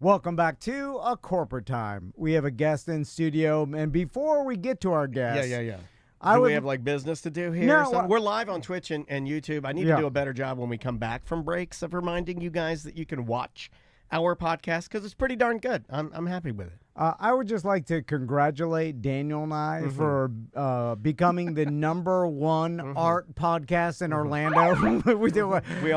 Welcome back to A Corporate Time. We have a guest in studio, and before we get to our guest... Yeah. Do we have like business to do here? No, we're live on Twitch and YouTube. I need to do a better job when we come back from breaks of reminding you guys that you can watch our podcast because it's pretty darn good. I'm happy with it. I would just like to congratulate Daniel and I for becoming the #1 art podcast in Orlando.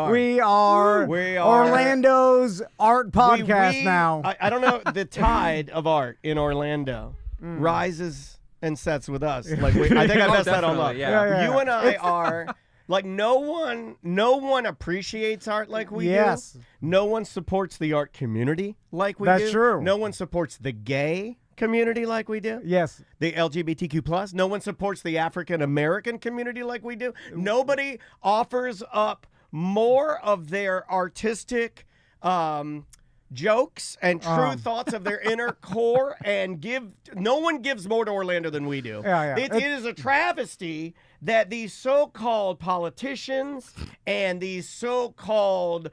We are Orlando's art podcast now. I don't know. The tide of art in Orlando rises and sets with us. Like I think I messed that all up. Yeah. You and I are. Like no one appreciates art like we do. No one supports the art community like we do. That's true. No one supports the gay community like we do. Yes. The LGBTQ+. No one supports the African American community like we do. Nobody offers up more of their artistic jokes and true thoughts of their inner core and no one gives more to Orlando than we do. It is a travesty that these so-called politicians and these so-called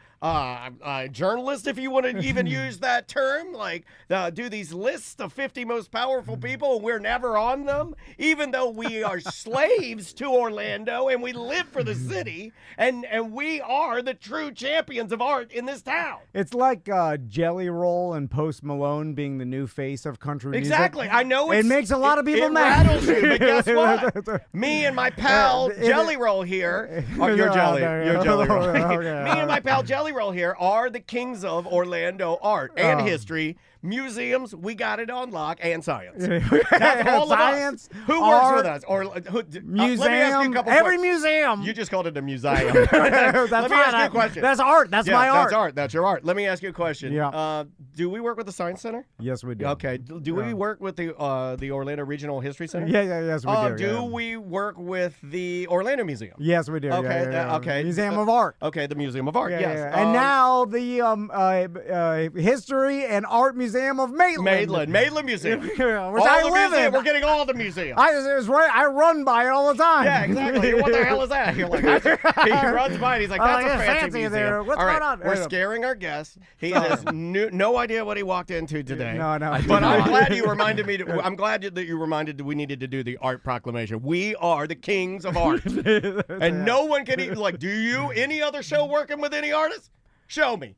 journalists, if you want to even use that term, like do these lists of 50 most powerful people and we're never on them, even though we are slaves to Orlando and we live for the city and we are the true champions of art in this town. It's like Jelly Roll and Post Malone being the new face of country music. Exactly. I know it makes a lot of people mad. It rattles you, but guess what? Me and my pal Jelly Roll here. You're Jelly Roll. Me and my pal Jelly Roll here are the kings of Orlando art and history. Museums, we got it on lock, and science. That's all science, of us. Who art, works with us? Or museum, let me ask you a couple every questions. museum. You just called it a museum. That's let me ask you a question. That's art. That's my art. That's art. That's your art. Let me ask you a question. Yeah. Do we work with the Science Center? Yes, we do. Okay. Do we work with the Orlando Regional History Center? Yes, we do. Do we work with the Orlando Museum? Yes, we do. Okay. Okay. Museum of Art. Okay, the Museum of Art. Yes. And now the History and Art Museum of Maitland. Maitland Museum. Which I live in. We're getting all the museums. I run by it all the time. Yeah, exactly. What the hell is that? You're like, he runs by and he's like, that's a fancy museum. There. What's going on? We're scaring our guest. He has no idea what he walked into today. No. But I'm glad you reminded me. I'm glad that you reminded that we needed to do the art proclamation. We are the kings of art, and no one can even like. Do you any other show working with any artists? Show me.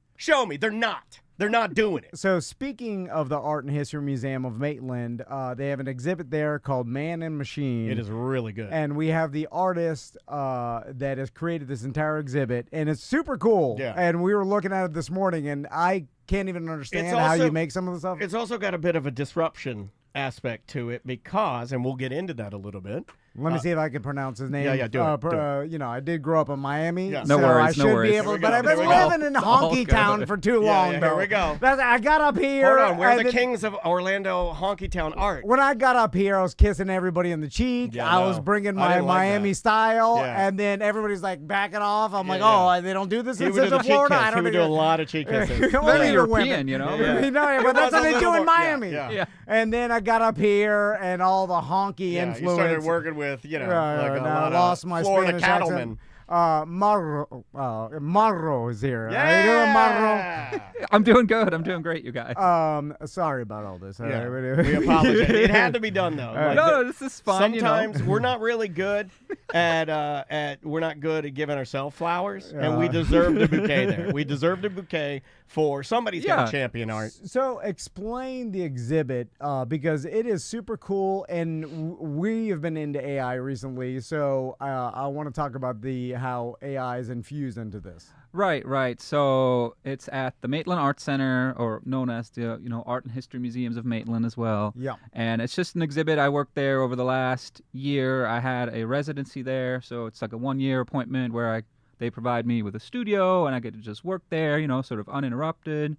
They're not. They're not doing it. So speaking of the Art and History Museum of Maitland, they have an exhibit there called Man and Machine. It is really good. And we have the artist that has created this entire exhibit, and it's super cool. Yeah. And we were looking at it this morning, and I can't even understand how you make some of the stuff. It's also got a bit of a disruption aspect to it because, and we'll get into that a little bit. Let me see if I can pronounce his name. Yeah, do it. You know, I did grow up in Miami, Yeah. so No worries, I should no worries. be able. Here we But go, I've been here we go. living in honky town for too long. Yeah, though. here we go. I got up here. Hold on, we're and the then- kings of Orlando honky town art. When I got up here, I was kissing everybody in the cheek. Yeah, I was no. bringing I my didn't like Miami that. style, Yeah. and then everybody's like backing off. I'm like, yeah. oh, they don't do this He in would do the Central cheek Florida. kiss. I He don't would do a lot of cheek kisses. Very European, you know? Yeah. But that's what they do in Miami. Yeah. And then I got up here, and all the honky Yeah, influence. you started working with, like a and lot I lost of my Florida Spanish cattlemen. accent. Mauro is here. How you doing, Mauro? Yeah. I'm doing good. I'm doing great, you guys. Sorry about all this. Yeah, we apologize. It had to be done though. Like, no, this is fun. Sometimes you know? we're not really good at giving ourselves flowers, and we deserve the bouquet there. We deserve the bouquet for somebody's got to champion art. So explain the exhibit because it is super cool, and we have been into AI recently. So I want to talk about how AI is infused into this. Right. So it's at the Maitland Art Center, or known as the Art and History Museums of Maitland as well. Yeah. And it's just an exhibit. I worked there over the last year. I had a residency there, so it's like a 1-year appointment where they provide me with a studio, and I get to just work there, sort of uninterrupted.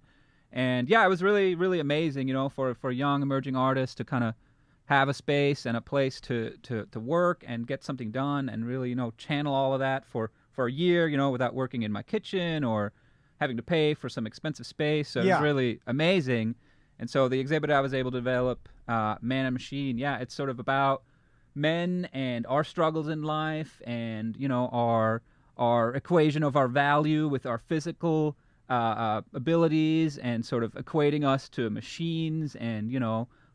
And yeah, it was really, really amazing, for young emerging artists to kind of have a space and a place to work and get something done, and really, channel all of that for a year, without working in my kitchen or having to pay for some expensive space. So it was really amazing. And so the exhibit I was able to develop, Man and Machine, it's sort of about men and our struggles in life, and our equation of our value with our physical abilities and sort of equating us to machines, and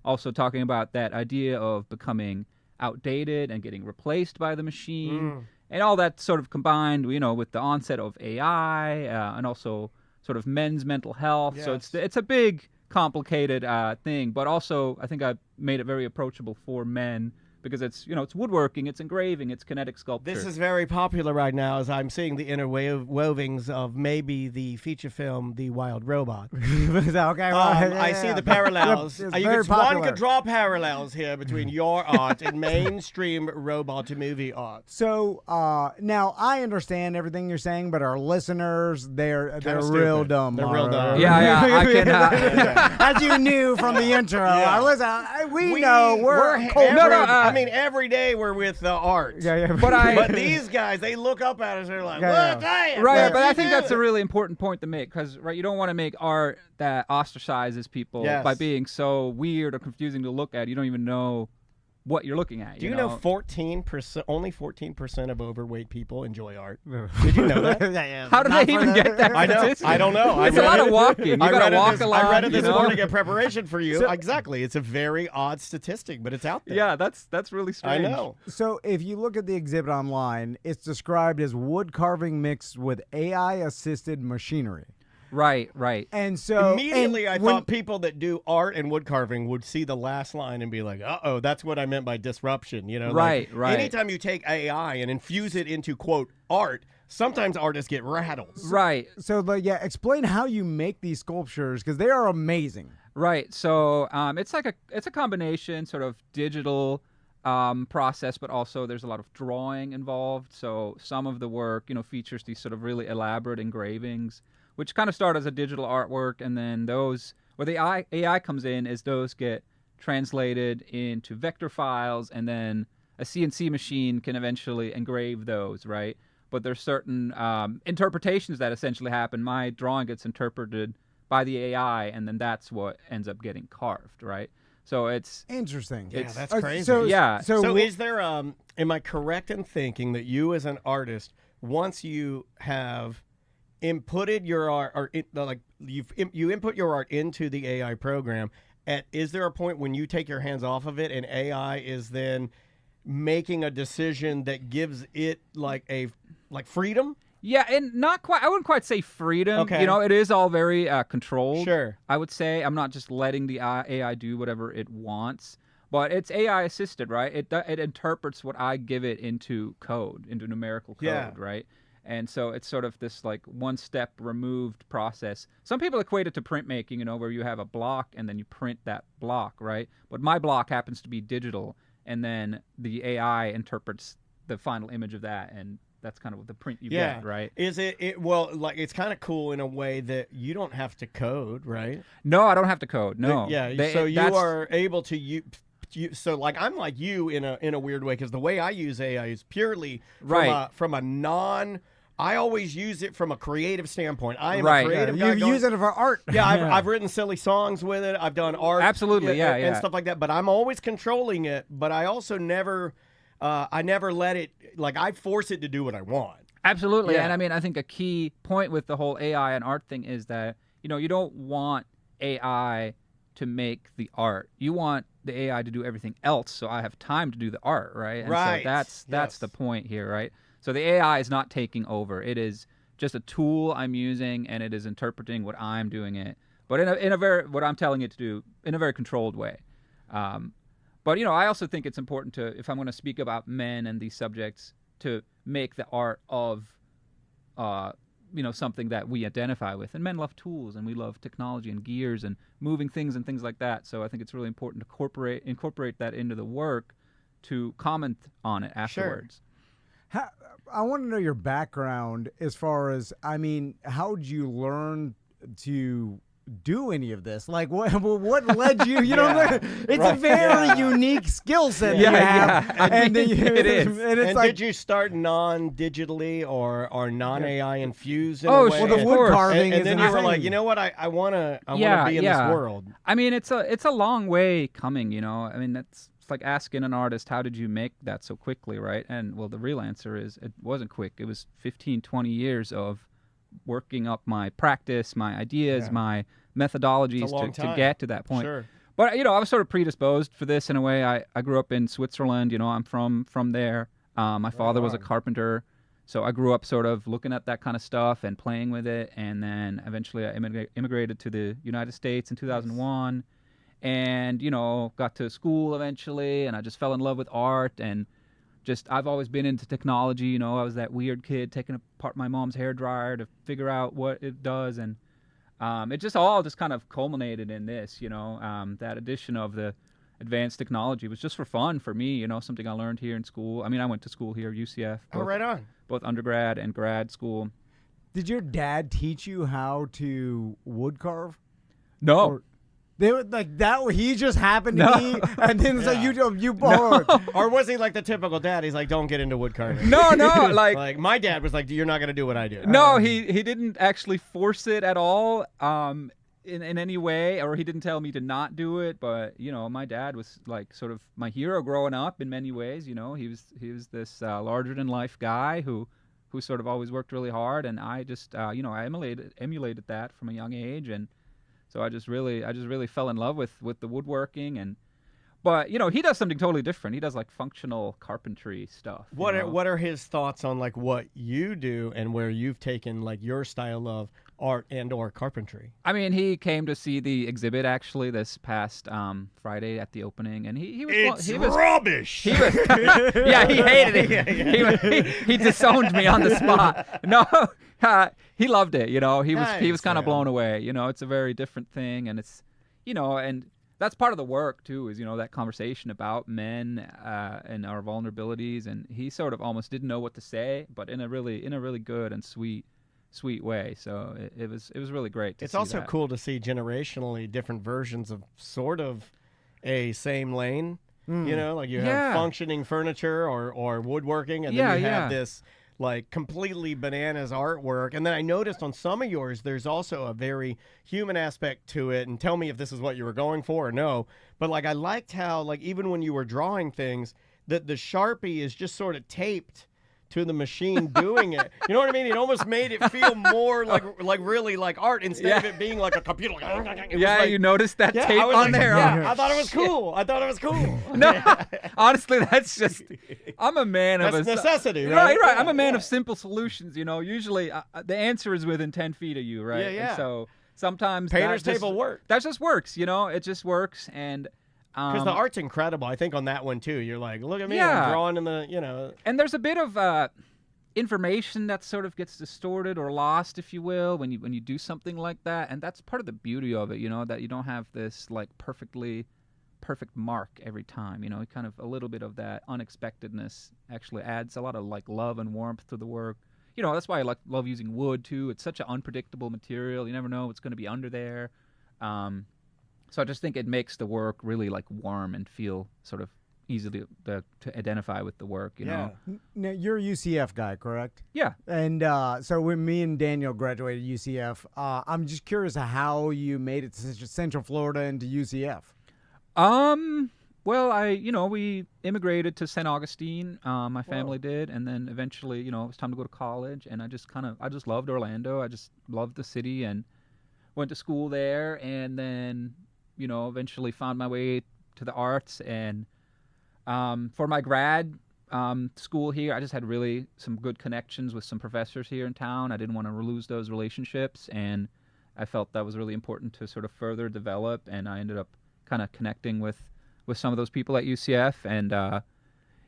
also talking about that idea of becoming outdated and getting replaced by the machine, and all that sort of combined, with the onset of AI, and also sort of men's mental health. Yes. So it's a big, complicated thing, but also I think I made it very approachable for men. Because it's it's woodworking, it's engraving, it's kinetic sculpture. This is very popular right now, as I'm seeing the interwovings of maybe the feature film The Wild Robot. Okay, I see the parallels. One could draw parallels here between your art and mainstream robot-to-movie art. So now I understand everything you're saying, but our listeners, they're real dumb. They're real dumb. Yeah, I can. As you knew from the intro, we know we're cold. I mean, every day we're with the art. Yeah. But these guys, they look up at us and they're like, "What? Right, but I think that's a really important point to make, because you don't want to make art that ostracizes people by being so weird or confusing to look at. You don't even know what you're looking at. Do you know 14%? Only 14% of overweight people enjoy art. Did you know that? How do they even get that? I don't know. It's a lot of walking. You gotta walk a lot. I read it this morning in preparation for you. Exactly. It's a very odd statistic, but it's out there. Yeah, that's really strange. I know. So if you look at the exhibit online, it's described as wood carving mixed with AI-assisted machinery. Right. And so immediately I thought people that do art and wood carving would see the last line and be like, "Uh-oh, that's what I meant by disruption." Right. Anytime you take AI and infuse it into quote art, sometimes artists get rattled. Right. So explain how you make these sculptures, because they are amazing. Right. So it's a combination sort of digital process, but also there's a lot of drawing involved. So some of the work, features these sort of really elaborate engravings, which kind of start as a digital artwork, and then those, where the AI comes in, is those get translated into vector files, and then a CNC machine can eventually engrave those, right? But there's certain interpretations that essentially happen. My drawing gets interpreted by the AI, and then that's what ends up getting carved, right? So it's interesting. Yeah, that's crazy. So is there? Am I correct in thinking that you, as an artist, once you have inputted your art, or you input your art into the AI program, is there a point when you take your hands off of it and AI is then making a decision that gives it like freedom? Yeah, and not quite. I wouldn't quite say freedom. Okay. It is all very controlled. Sure. I would say I'm not just letting the AI do whatever it wants, but it's AI assisted, right? It interprets what I give it into code, into numerical code, right? And so it's sort of this one step removed process. Some people equate it to printmaking, where you have a block and then you print that block, right? But my block happens to be digital, and then the AI interprets the final image of that, and that's kind of what the print you get, right? Is it's kind of cool in a way that you don't have to code, right? No, I don't have to code. No. So you are able to use. So I'm like you in a weird way, because the way I use AI is purely from a non. I always use it from a creative standpoint. I am a creative guy. You use it for art. Yeah, I've written silly songs with it. I've done art. Absolutely, and stuff like that. But I'm always controlling it. But I also never let it, I force it to do what I want. Absolutely. Yeah. And I mean, I think a key point with the whole AI and art thing is that, you don't want AI to make the art. You want the AI to do everything else, so I have time to do the art, right? And so that's the point here, right? So the AI is not taking over. It is just a tool I'm using, and it is interpreting what I'm doing it, but in a very, what I'm telling it to do, in a very controlled way. But I also think it's important to, if I'm going to speak about men and these subjects, to make the art of something that we identify with. And men love tools, and we love technology and gears and moving things and things like that. So I think it's really important to incorporate that into the work, to comment on it afterwards. Sure. I want to know your background as far as, how did you learn to do any of this? What led you? It's a very unique skill set you have. And it is. And did you start non-digitally or non-AI infused? Well, the wood carving. And then you were like, you know what? I want to be in this world. I mean, it's a long way coming. I mean, it's like asking an artist, how did you make that so quickly, right? And the real answer is it wasn't quick. It was 15, 20 years of working up my practice, my ideas, my methodologies to get to that point. Sure. But, I was sort of predisposed for this in a way. I grew up in Switzerland. I'm from there. My father was a carpenter. So I grew up sort of looking at that kind of stuff and playing with it. And then eventually I immigrated to the United States in 2001 and, got to school eventually. And I just fell in love with art and I've always been into technology. I was that weird kid taking apart my mom's hairdryer to figure out what it does. And it just all kind of culminated in this, that addition of the advanced technology was just for fun for me, something I learned here in school. I mean, I went to school here, UCF. Oh, right on. Both undergrad and grad school. Did your dad teach you how to wood carve? No. Or they were like that. He just happened to be, and then so you both. No. Or was he like the typical dad? He's like, don't get into wood carving. No, like my dad was like, you're not gonna do what I do. No, he didn't actually force it at all. In any way, or he didn't tell me to not do it, but my dad was like sort of my hero growing up in many ways. He was this larger than life guy who sort of always worked really hard, and I just I emulated that from a young age, and so I just really fell in love with the woodworking. But he does something totally different. He does like functional carpentry stuff. What are his thoughts on like what you do and where you've taken like your style of art and or carpentry? I mean, he came to see the exhibit actually this past Friday at the opening, and he was rubbish. He was yeah, he hated it. He disowned me on the spot. No, he loved it. He was kind of blown away. It's a very different thing, and it's and that's part of the work too. Is that conversation about men and our vulnerabilities, and he sort of almost didn't know what to say, but in a really good and sweet way. So it was really great to see. It's also that. cool to see generationally different versions of sort of a same lane. Like you have functioning furniture or woodworking, and then you have this like completely bananas artwork. And then I noticed on some of yours, there's also a very human aspect to it. And tell me if this is what you were going for or no. But like I liked how like even when you were drawing things, that the Sharpie is just sort of taped to the machine doing it. You know what I mean? It almost made it feel more like really like art instead of it being like a computer. You noticed that tape on there. Yeah, I thought it was cool. No, honestly, that's just. I'm a man of necessity, right? Right. I'm a man of simple solutions. Usually the answer is within 10 feet of you, right? Yeah. And so sometimes painter's table works. That just works. It just works and. Because the art's incredible. I think on that one, too. You're like, look at me, I'm drawing in the, And there's a bit of information that sort of gets distorted or lost, if you will, when you do something like that. And that's part of the beauty of it, that you don't have this, like, perfect mark every time. Kind of a little bit of that unexpectedness actually adds a lot of, like, love and warmth to the work. That's why I love using wood, too. It's such an unpredictable material. You never know what's going to be under there. So I just think it makes the work really like warm and feel sort of easy to identify with the work, you know. Now, you're a UCF guy, correct? Yeah. And so when me and Daniel graduated UCF, I'm just curious how you made it to Central Florida and to UCF. Well, we immigrated to St. Augustine. My family did, and then eventually, it was time to go to college, and I just loved Orlando. I just loved the city and went to school there, and then eventually found my way to the arts. And for my grad school here, I just had really some good connections with some professors here in town. I didn't want to lose those relationships, and I felt that was really important to sort of further develop. And I ended up kind of connecting with some of those people at UCF. And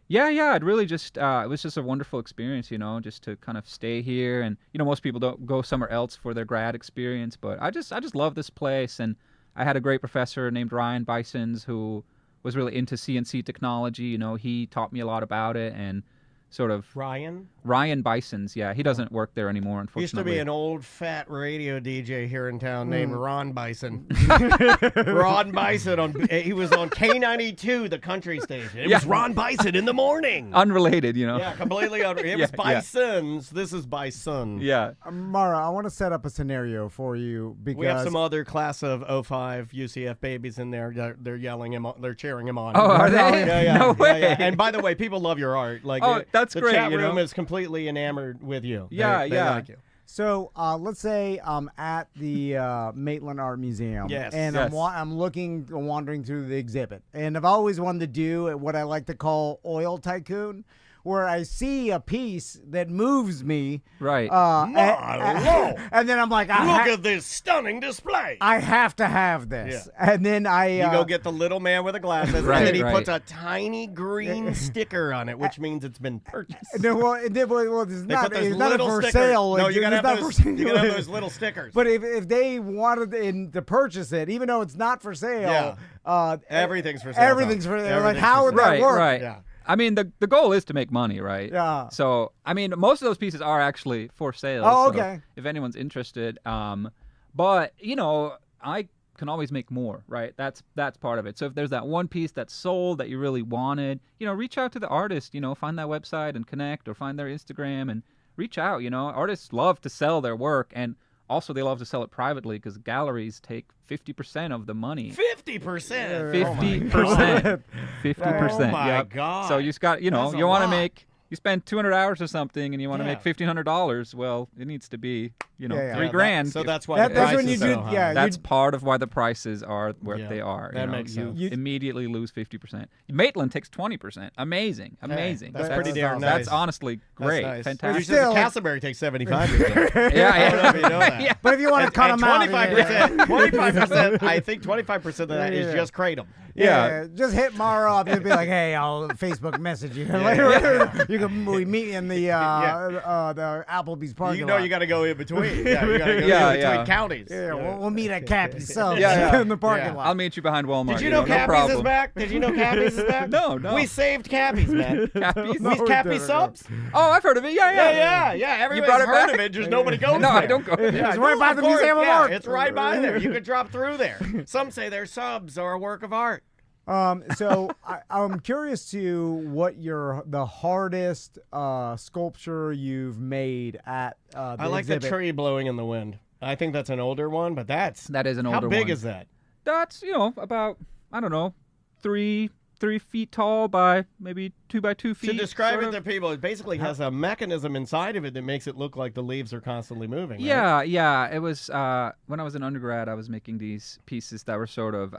it really just it was just a wonderful experience, just to kind of stay here. And most people don't go somewhere else for their grad experience, but I just love this place. And I had a great professor named Ryan Bisons who was really into CNC technology. He taught me a lot about it, and sort of Ryan Bisons. Yeah, he doesn't work there anymore, unfortunately. Used to be an old fat radio DJ here in town named Ron Bison. Ron Bison he was on K92, the country station. It was Ron Bison in the morning. Unrelated, Yeah, completely unrelated. It was Bisons. This is Bison. Yeah. Mauro, I want to set up a scenario for you because we have some other class of 05 UCF babies in there. They're yelling him on. They're cheering him on. Oh, are they? Yeah. No way. Yeah. And by the way, people love your art. Like, that's the great. chat room is completely enamored with you. They like you. So let's say I'm at the Maitland Art Museum, and I'm wandering through the exhibit, and I've always wanted to do what I like to call oil tycoon, where I see a piece that moves me, right? And then I'm like, look at this stunning display. I have to have this, and then you go get the little man with the glasses, and then he puts a tiny green sticker on it, which means it's been purchased. No, it's not for sale. No, you gotta have those little stickers. But if they wanted to purchase it, even though it's not for sale, everything's for sale. Everything's for sale. Like, how would that work? Right. Yeah. I mean, the goal is to make money, right? Yeah. So, I mean, most of those pieces are actually for sale. Oh, so okay. if anyone's interested. But, you know, I can always make more, right? That's part of it. So if there's that one piece that's sold that you really wanted, you know, reach out to the artist, you know, find that website and connect, or find their Instagram and reach out, you know. Artists love to sell their work, and also they love to sell it privately because galleries take 50% of the money. 50%? 50%. 50%. Oh, my God. So you just got, you know, you want to make, you spend 200 hours or something and you want to make $1,500. Well, it needs to be, you know, $3,000. So that's why the prices are so high. That's part of why the prices are where they are. That makes sense. You immediately lose 50%. Maitland takes 20%. Amazing. That's pretty damn nice. That's honestly great. Nice. Fantastic. Still, Castleberry takes 75%. Yeah. I don't know if you know that. But if you want to cut them out, 25%. I think 25% of that is just kratom. Yeah, just hit Mauro up and be like, "Hey, I'll Facebook message you later. You can meet in the Applebee's parking lot. You got to go in between. Yeah, you got to go in between counties. Yeah, we'll meet at Cappy's in the parking lot. I'll meet you behind Walmart. Did you know Cappy's is back? Did you know Cappy's is back? No. We saved Cappy's, man. Cappy's? We Cappy subs. Oh, I've heard of it. Yeah. Everybody's heard of it. Just nobody goes there. No, I don't go there. It's right by the Museum of Art. It's right by there. You could drop through there. Some say their subs are a work of art. So I'm curious to what the hardest sculpture you've made at the I like exhibit. the tree blowing in the wind. I think that's an older one, but that is an older one. How big is that? That's, you know, about, I don't know, 3 feet tall by maybe 2 by 2 feet. To describe it to people, it basically has a mechanism inside of it that makes it look like the leaves are constantly moving. Right? Yeah. It was when I was an undergrad, I was making these pieces that were sort of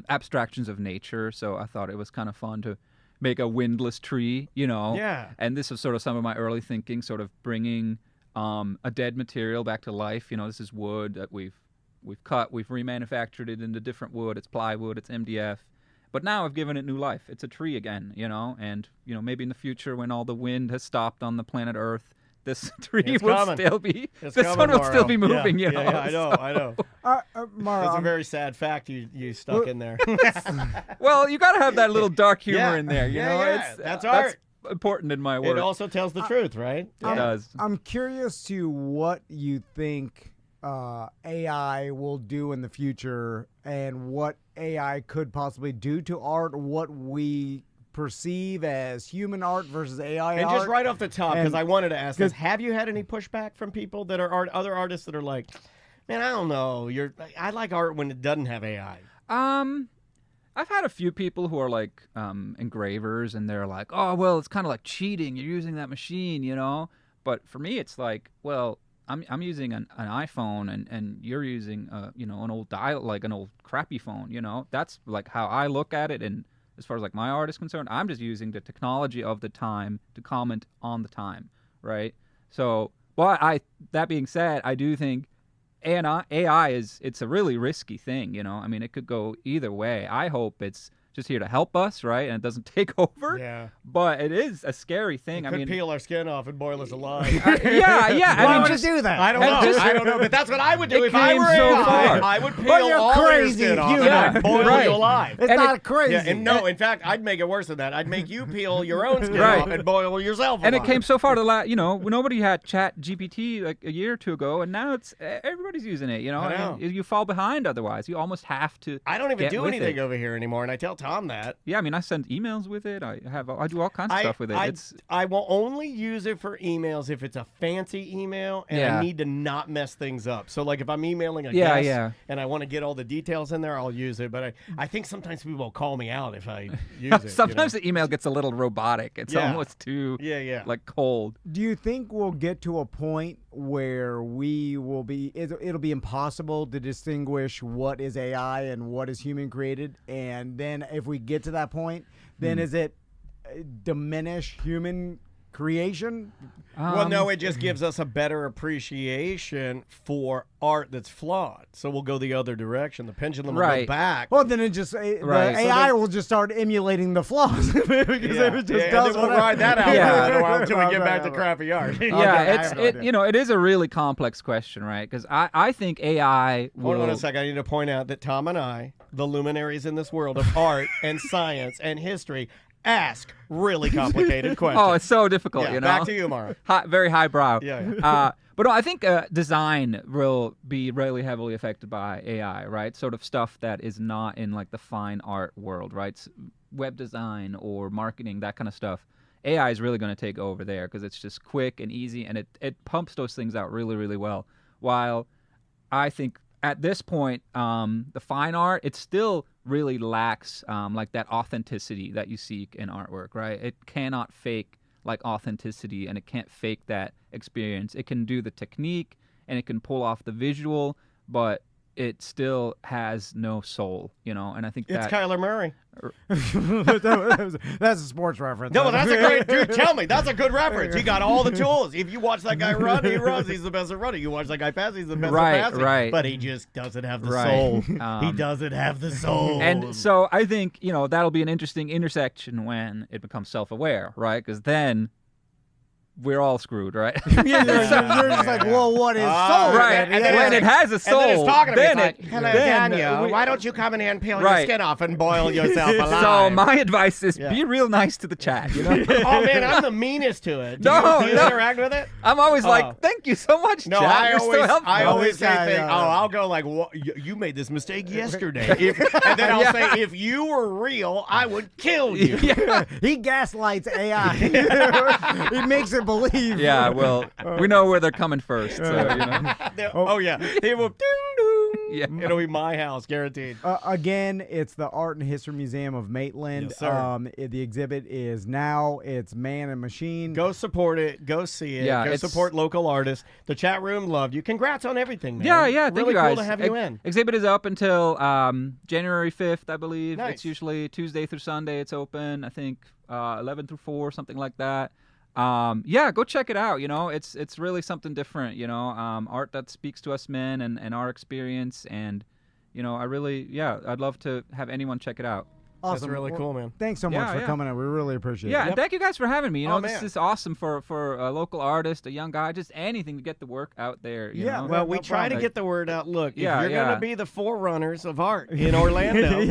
abstractions of nature. So I thought it was kind of fun to make a windless tree, you know. Yeah. And this was sort of some of my early thinking, sort of bringing a dead material back to life. You know, this is wood that we've cut, we've remanufactured it into different wood. It's plywood, it's MDF. But now I've given it new life. It's a tree again, you know, and, you know, maybe in the future when all the wind has stopped on the planet Earth, this tree will still be, one will still be moving, you know. Yeah, I know. Mauro, that's a very sad fact you stuck in there. Well, you got to have that little dark humor in there, you know. That's art. That's important in my work. It also tells the truth, right? It does. I'm curious to what you think AI will do in the future and what AI could possibly do to art, what we perceive as human art versus AI art. And just right off the top, because I wanted to ask this, have you had any pushback from people that are other artists that are like, man, I don't know, I like art when it doesn't have AI? I've had a few people who are like engravers, and they're like, oh, well, it's kind of like cheating. You're using that machine, you know? But for me, it's like, well, I'm using an iPhone and you're using you know, an old dial, like an old crappy phone, you know. That's like how I look at it, and as far as like my art is concerned, I'm just using the technology of the time to comment on the time, right? So, but that being said, I do think AI it's a really risky thing, you know. I mean, it could go either way. I hope it's just here to help us, right? And it doesn't take over. Yeah. But it is a scary thing. It could peel our skin off and boil us alive. Yeah. Why would you do that? I don't know. But that's what I would do if I were AI. I would peel all your skin off and boil you alive. It's not crazy. Yeah, no, in fact, I'd make it worse than that. I'd make you peel your own skin off and boil yourself alive. And it came so far to you know, nobody had Chat GPT like a year or two ago, and now it's everybody's using it. You know, you fall behind otherwise. You almost have to. I don't even do anything over here anymore, and I tell Tom that. Yeah, I mean, I send emails with it. I do all kinds of stuff with it. I will only use it for emails if it's a fancy email and I need to not mess things up. So, like, if I'm emailing a guest and I want to get all the details in there, I'll use it. But I think sometimes people will call me out if I use it. Sometimes the email gets a little robotic. It's almost too like cold. Do you think we'll get to a point where it'll be impossible to distinguish what is AI and what is human created? And then if we get to that point, then is it diminish human creation? Well, no, it just gives us a better appreciation for art that's flawed. So we'll go the other direction. The pendulum will go back. Well, then the AI will just start emulating the flaws. Because it just does. We'll ride that out for a while until we get back to crappy art. It is a really complex question, right? Because I think AI will... Hold on a second. I need to point out that Tom and I, the luminaries in this world of art and science and history, ask really complicated questions. Oh, it's so difficult, you know? Back to you, Mauro. Very highbrow. Yeah. But no, I think design will be really heavily affected by AI, right? Sort of stuff that is not in like the fine art world, right? Web design or marketing, that kind of stuff. AI is really going to take over there because it's just quick and easy, and it pumps those things out really, really well. While I think at this point, the fine art, it still really lacks like that authenticity that you seek in artwork, right? It cannot fake like authenticity, and it can't fake that experience. It can do the technique and it can pull off the visual, but it still has no soul, you know. And I think it's Kyler Murray. That's a sports reference. No, that's a great dude. Tell me, that's a good reference. He got all the tools. If you watch that guy run, he runs. He's the best at running. You watch that guy pass, he's the best at passing. Right. But he just doesn't have the soul. He doesn't have the soul. And so I think that'll be an interesting intersection when it becomes self-aware, right? Because then we're all screwed, right? You're just like, well, what is soul? Right. And then when it has a soul, and then it's talking to me. It's like, hello, Daniel, why don't you come in here and peel your skin off and boil yourself alive? So my advice is be real nice to the chat, you know? Oh, man, I'm the meanest to it. Do you interact with it? I'm always like, thank you so much, no, chat. I always say things. I'll go like, you made this mistake yesterday. And then I'll say, if you were real, I would kill you. He gaslights AI. He makes it believe. Yeah, well, we know where they're coming first. So, you know. They will ding. Yeah. It'll be my house, guaranteed. Again, it's the Art and History Museum of Maitland. Yes, sir. The exhibit is now. It's Man and Machine. Go support it. Go see it. Yeah, go support local artists. The chat room loved you. Congrats on everything, man. Yeah. Thank really you guys. Cool to have you in. Exhibit is up until January 5th, I believe. Nice. It's usually Tuesday through Sunday. It's open. I think 11 through 4, something like that. Go check it out. You know, it's really something different, you know, art that speaks to us men and our experience. And, you know, I'd love to have anyone check it out. Awesome. That's really cool, man. Thanks so much for coming in. We really appreciate it. Yeah, and thank you guys for having me. You know, this is awesome for a local artist, a young guy, just anything to get the work out there. You know? Well, we try to get the word out. Look, if you're gonna be the forerunners of art in Orlando, you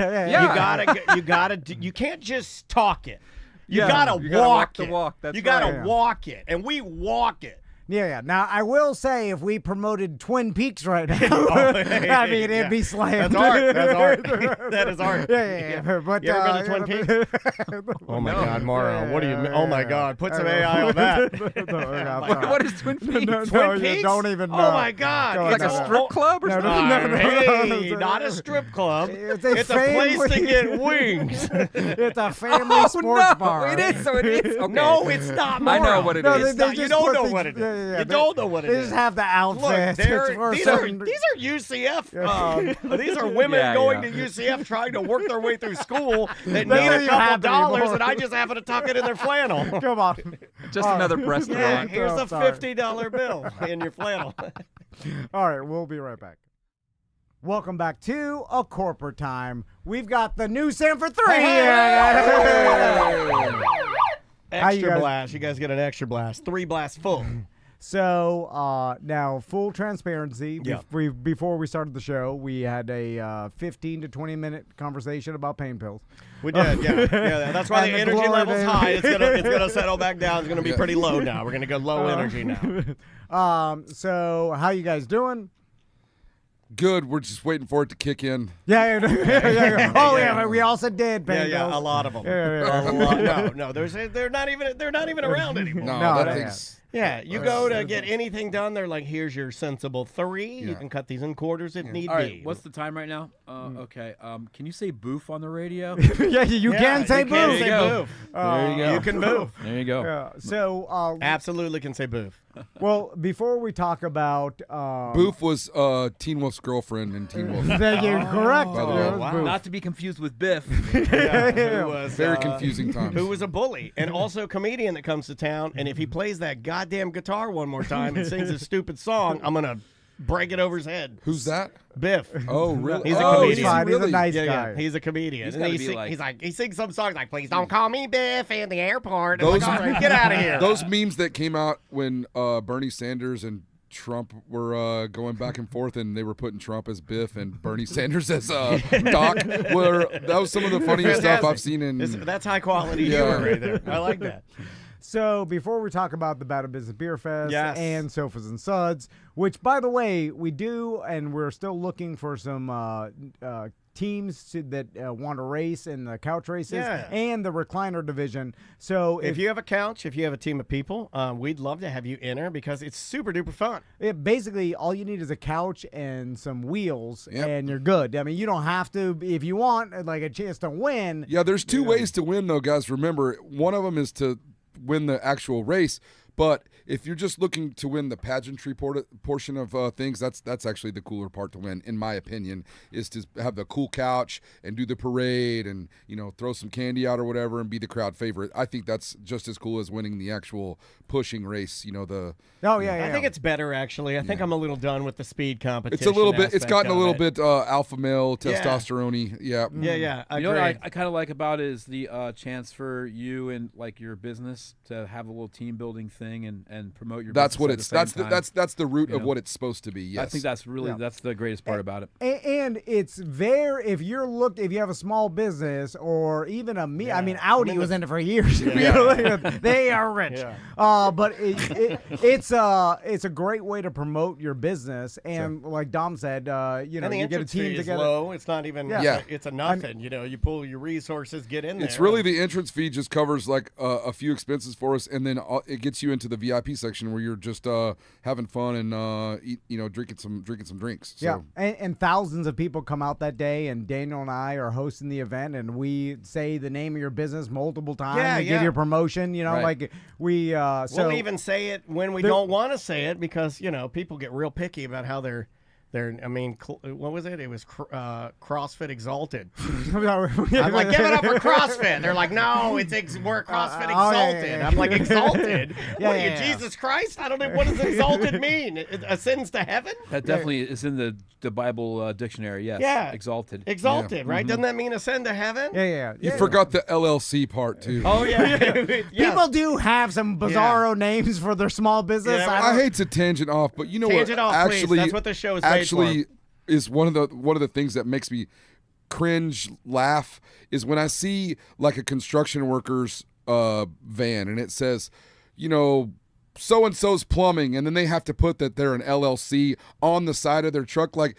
can't just talk it. You gotta walk the walk. That's you gotta walk it, and we walk it. Yeah. Now, I will say, if we promoted Twin Peaks right now, I mean, it'd be slammed. That's art. That's art. That is art. Yeah. But, you ever been to Twin Peaks? Oh, my God, Mauro. What do you mean? Oh, my God. Put some AI on that. What is Twin Peaks? Twin Peaks? Don't even know. Oh, my God. It's like a strip club or something? Hey, not a strip club. It's a place to get wings. It's a family sports bar. It is. So it is. Okay. No, it's not, Mauro. I know what it is. You don't know what it is. You don't know what it is. They just have the outfit. Look, these are UCF. These are women going to UCF trying to work their way through school that need a couple dollars, and I just happen to tuck it in their flannel. Come on. Just another breast Yeah, here's a $50 bill in your flannel. All right, we'll be right back. Welcome back to A Corporate Time. We've got the new Sandford 3. Extra blast. You guys get an extra blast. 3 blasts full. So now, full transparency, before we started the show, we had a 15 to 20-minute conversation about pain pills. We did, yeah. That's why the energy level's high. It's gonna settle back down. It's gonna be pretty low now. We're gonna go low energy now. So how you guys doing? Good. We're just waiting for it to kick in. Yeah. Oh yeah, we also did. Yeah, a lot of them. No, they're not even around anymore. No, that thing's. Yeah, you go to get anything done, they're like, here's your sensible 3. Yeah. You can cut these in quarters if need All right, be. what's the time right now? Okay. Can you say boof on the radio? Yeah, you can say boof. There you go. You can boof. There you go. Yeah. So absolutely can say boof. Well, before we talk about Boof was Teen Wolf's girlfriend in Teen Wolf. Thank you. Correct. By the way. Wow. Not to be confused with Biff. Who was, Very confusing times. Who was a bully and also a comedian that comes to town. And if he plays that goddamn guitar one more time and sings a stupid song, I'm gonna break it over his head. Who's that? Biff. Oh, really? He's a comedian. He's fine. He's a nice guy. Yeah, he's a comedian. He's And gotta he, be like- he sings some songs like, please don't call me Biff in the airport. Those- Like, all right, get out of here. Those memes that came out when Bernie Sanders and Trump were going back and forth, and they were putting Trump as Biff and Bernie Sanders as Doc. That was some of the funniest stuff I've seen in. That's high quality humor right there. I like that. So before we talk about the Battle Business Beer Fest Yes. and Sofas and Suds, which by the way we do, and we're still looking for some teams that want to race in the couch races and the recliner division. So if you have a couch, if you have a team of people, we'd love to have you enter because it's super duper fun. Basically, all you need is a couch and some wheels, and you're good. I mean, you don't have to, if you want like a chance to win. Yeah, there's 2 ways to win, though, guys. Remember, one of them is to win the actual race. But if you're just looking to win the pageantry portion of things, that's actually the cooler part to win, in my opinion, is to have the cool couch and do the parade and, throw some candy out or whatever and be the crowd favorite. I think that's just as cool as winning the actual pushing race, I think it's better, actually. I think I'm a little done with the speed competition. It's a little bit, it's gotten a little bit alpha male, testosterone-y. Yeah. Yeah. You know what I kind of like about it is the chance for you and like your business to have a little team building thing and promote your that's business what at the same time. that's the root of what it's supposed to be. Yes. I think that's really that's the greatest part about it. And it's if you have a small business or even Audi was in it for years. They are rich. But it's a great way to promote your business, and like Dom said, you get a team together. Low. It's not even. It's a nothing. You pull your resources, get in there. It's really the entrance fee just covers like a few expenses for us, and then it gets you into the VIP section where you're just having fun and drinking some drinks. So. Yeah, and thousands of people come out that day, and Daniel and I are hosting the event, and we say the name of your business multiple times to give your promotion. Like we. We'll even say it when we don't want to say it because people get real picky about how they're. What was it? It was CrossFit Exalted. I'm like, give it up for CrossFit. They're like, no, we're CrossFit Exalted. I'm like, Exalted? What are you, Jesus Christ? I don't know. What does Exalted mean? It ascends to heaven? That definitely is in the Bible dictionary, yes. Yeah. Exalted. Exalted, right? Doesn't that mean ascend to heaven? Yeah. You forgot the LLC part, too. Oh, yeah. People do have some bizarro names for their small business. Yeah, I hate to tangent off, but you know tangent what? Off, actually, please. That's what the show is made actually is one of the things that makes me cringe laugh is when I see like a construction worker's van and it says, so and so's plumbing, and then they have to put that they're an LLC on the side of their truck. Like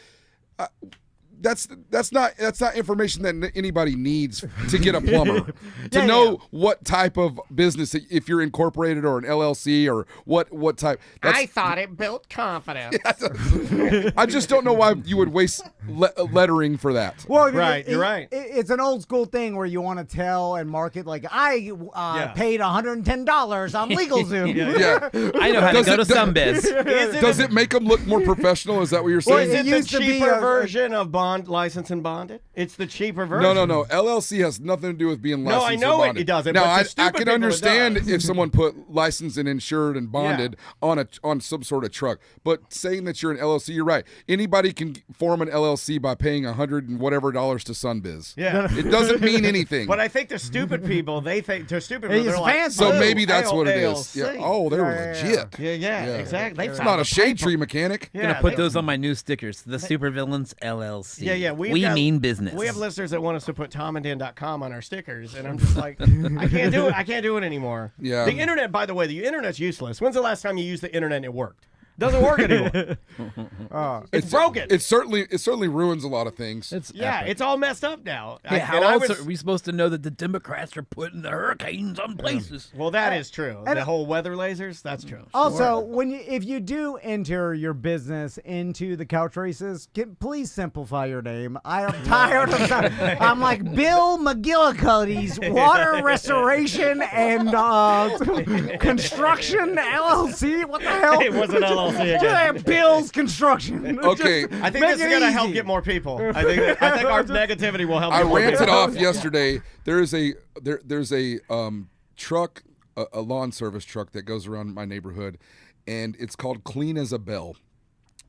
that's not information that anybody needs to get a plumber to know what type of business, if you're incorporated or an LLC or what type. I thought it built confidence. I just don't know why you would waste lettering for that. Well, you're right. It's an old school thing where you want to tell and market like I paid $110 on LegalZoom. I know how to go to SunBiz. Does it make them look more professional? Is that what you're saying? Is it the cheaper version of license and bonded? It's the cheaper version. No. LLC has nothing to do with being licensed. No, I know or bonded. it doesn't. Now, but I can understand if someone put licensed and insured and bonded on some sort of truck, but saying that you're an LLC, you're right. Anybody can form an LLC by paying $100 and whatever to SunBiz. Yeah, it doesn't mean anything. But I think the stupid people, they're like, so maybe that's what it is. LLC. Yeah. Oh, they're legit. Yeah, exactly. It's not a shade tree mechanic. I'm gonna put those on my new stickers. The Supervillains LLC. Yeah. We mean business. We have listeners that want us to put tomanddan.com on our stickers, and I'm just like, I can't do it. I can't do it anymore. Yeah. The internet, by the way, the internet's useless. When's the last time you used the internet and it worked? Doesn't work anymore. It's broken. It certainly ruins a lot of things. It's all messed up now. Hey, how else are we supposed to know that the Democrats are putting the hurricanes on places? Well, that is true. The whole weather lasers, that's true. Also, if you do enter your business into the couch races, please simplify your name. I am tired of that. I'm like Bill McGillicuddy's Water Restoration and Construction LLC. What the hell? It wasn't LLC again. Bill's Construction. Okay. I think this is going to help get more people. I think our negativity will help. I get more ranted people. off yesterday. There's a truck, a lawn service truck that goes around my neighborhood, and it's called Clean as a Bell.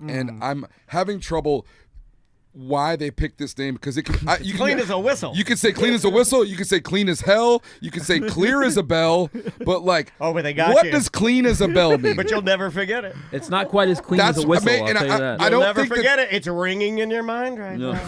And I'm having trouble why they picked this name, because you can Clean as a whistle. You can say clean as a whistle. You can say clean as hell. You can say clear as a bell. But like, but they got what you. does clean as a bell mean? But you'll never forget it. It's not quite as clean as a whistle. I'll tell you that. I don't You'll never think forget it. It's ringing in your mind right now.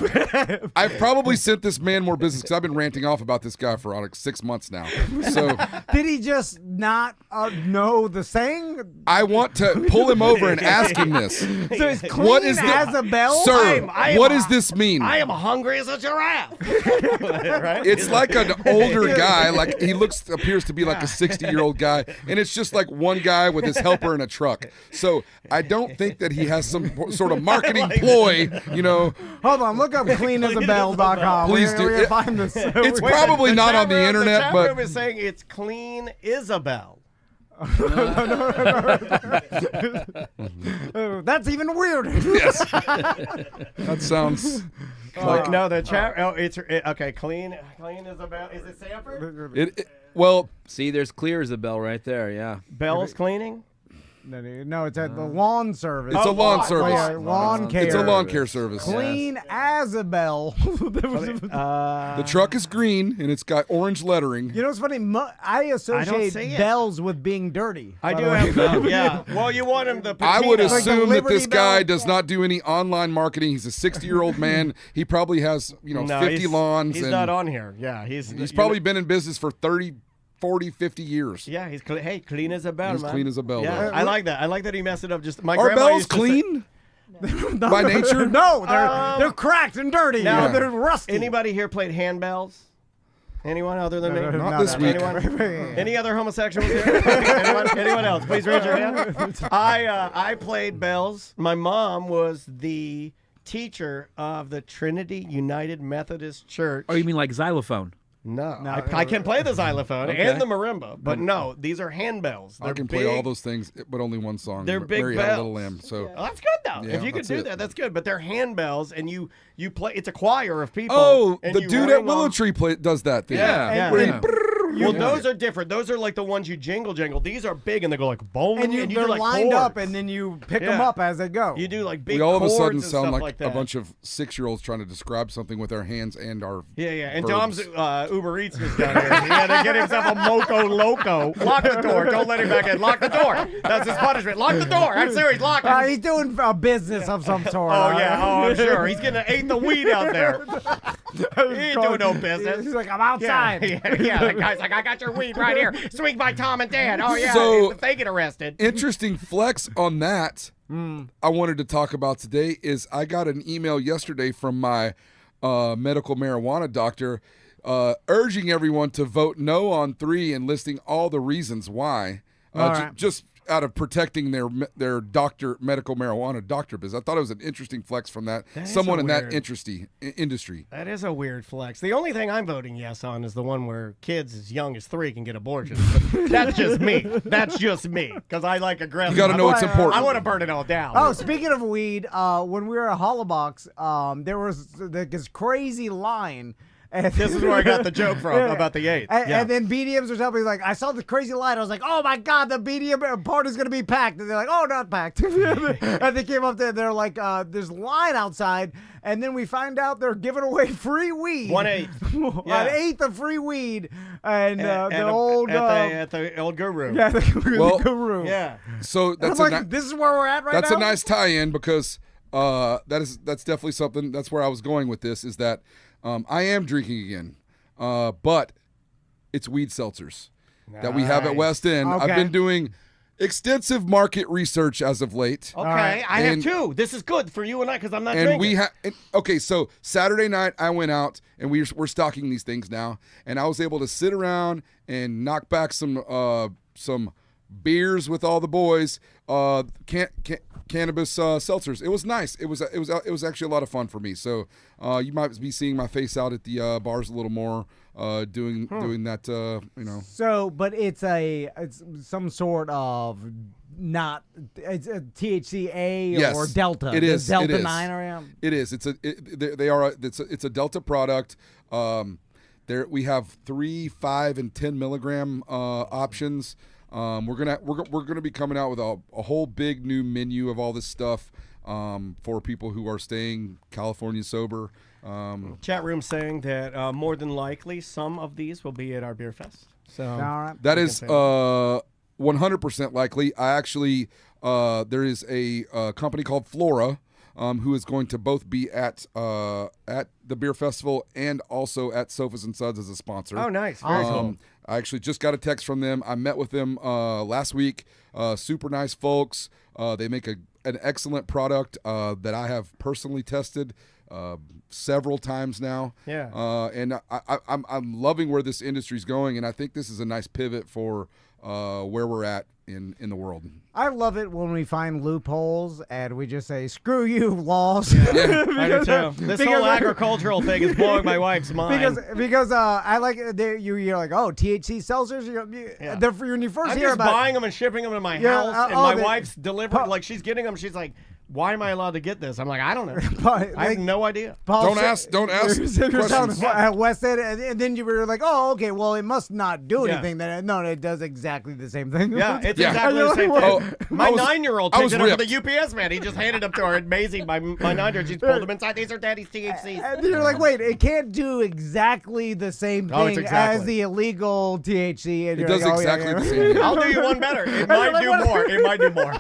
I've probably sent this man more business because I've been ranting off about this guy for like 6 months now. So did he just not know the saying? I want to pull him over and ask him this. So it's clean What is as a bell? Sir, what does this mean? I am hungry as a giraffe. Right? It's like an older guy, like he appears to be like a 60-year-old guy, and it's just like one guy with his helper in a truck. So I don't think that he has some sort of marketing ploy, Hold on, look up cleanasabell.com. Please do. Find this. It's probably not on the internet, the chat but room is saying it's Clean Isabel. That's even weirder. yes, that sounds. Like no, the chat. Oh, okay. Clean Isabel. Is it Sandford? Well, see, there's clear as a bell right there. Yeah. Bell's cleaning. No, it's at the lawn service. it's a lawn service. Yeah, lawn care. It's a lawn care service. Clean as a bell. The truck is green and it's got orange lettering. You know what's funny? I associate bells with being dirty. I do have yeah. Well, you want him the I would assume that this guy Bell? does not do any online marketing. He's a 60-year-old man. He probably has 50 lawns. He's not on here. Yeah, he's probably been in business for 30, 40, 50 years. Yeah, he's clean as a bell. He's man. clean as a bell. Yeah, I like that. I like that he messed it up. Just my Are grandma bells used to clean? By nature? No, they're cracked and dirty. No. They're rusty. Anybody here played handbells? Anyone other than me? Not this week. Any other homosexuals here? Anyone else? Please raise your hand. I played bells. My mom was the teacher of the Trinity United Methodist Church. Oh, you mean like xylophone? No. I can play the xylophone and the marimba, but no, these are handbells. I can play all those things, but only one song. They're big Mary bells. Had a Little Lamb. So that's good though. Yeah, if you could that's do it. that, that's good. But they're handbells, and you play. It's a choir of people. oh, and the you dude ring at Willow them. Tree does that thing. Yeah. Where he Yeah. Well, those are different. Those are like the ones you jingle. These are big, and they go like boom, and you they're do like lined up, chords. and then you pick Yeah. them up as they go. You do like big we all of a chords sudden and sound stuff like that. a bunch of 6-year-olds trying to describe something with our hands and our Yeah. And verbs. Dom's Uber Eats is down here. He had to get himself a Moco Loco. Lock the door. Don't let him back in. Lock the door. That's his punishment. Lock the door. I'm serious. Lock it. He's doing a business of some sort. Oh, yeah. Oh, I'm sure. He's getting ate the weed out there. He ain't doing no business. He's like, I'm outside. Yeah. The guy's like, I got your weed right here. Swing by Tom and Dad. Oh, yeah. So- If they get arrested. Interesting flex on that I wanted to talk about today is I got an email yesterday from my medical marijuana doctor urging everyone to vote no on 3 and listing all the reasons why. Just out of protecting their medical marijuana doctor business. I thought it was an interesting flex from someone in that industry. That is a weird flex. The only thing I'm voting yes on is the one where kids as young as 3 can get abortions. But that's just me. That's just me. Because I like aggressive. You got to know it's important. I want to burn it all down. Oh, speaking of weed, when we were at Hollabox, there was this crazy line. And this is where I got the joke from about the 8th. And then BDMs were telling me, like, I saw the crazy line. I was like, oh, my God, the BDM part is going to be packed. And they're like, oh, not packed. And they came up there. They're like, there's line outside. And then we find out they're giving away free weed. 1/8. Yeah. An eighth of free weed. And at the old guru. Yeah, the guru. Yeah. So that's this is where we're at right now? That's a nice tie-in because that's definitely something. That's where I was going with this is that I am drinking again, but it's weed seltzers that we have at West End. Okay. I've been doing extensive market research as of late. Okay, I have too. This is good for you and I because I'm not drinking. Okay, so Saturday night I went out and we're stocking these things now, and I was able to sit around and knock back some beers with all the boys. Cannabis seltzers. It was nice. It was actually a lot of fun for me. So you might be seeing my face out at the bars a little more, doing that. So, but it's some sort of not it's a THCA or Delta. It is Delta it is. 9 or It is. It's a Delta product. There we have 3, 5, and 10 milligram options. We're gonna be coming out with a whole big new menu of all this stuff for people who are staying California sober. Chat room saying that more than likely some of these will be at our beer fest. So that is 100% likely. I actually there is a company called Flora who is going to both be at the beer festival and also at Sofas and Suds as a sponsor. Oh, nice. Very cool. I actually just got a text from them. I met with them last week. Super nice folks. They make an excellent product that I have personally tested several times now. Yeah. And I'm loving where this industry's going, and I think this is a nice pivot for where we're at in the world. I love it when we find loopholes and we just say, screw you, laws. Yeah, I do too. This whole agricultural thing is blowing my wife's mind. Because I like you're like, oh, THC seltzers. When you first I'm hear just about buying them and shipping them to my house, and my wife's delivering. Like she's getting them. She's like, why am I allowed to get this? I'm like, I don't know. I have no idea. Don't ask questions. Wes said, and then you were like, oh, okay, well, it must not do anything. Then no, it does exactly the same thing. Yeah, it's exactly the same thing. My 9-year-old picked it up for the UPS man. He just handed them to her. Amazing. My 9-year-old, she's pulled them inside. These are Daddy's THC. And you're like, wait, it can't do exactly the same thing as the illegal THC. And it does like, exactly the same thing. I'll do you one better. It might do more. It might do more.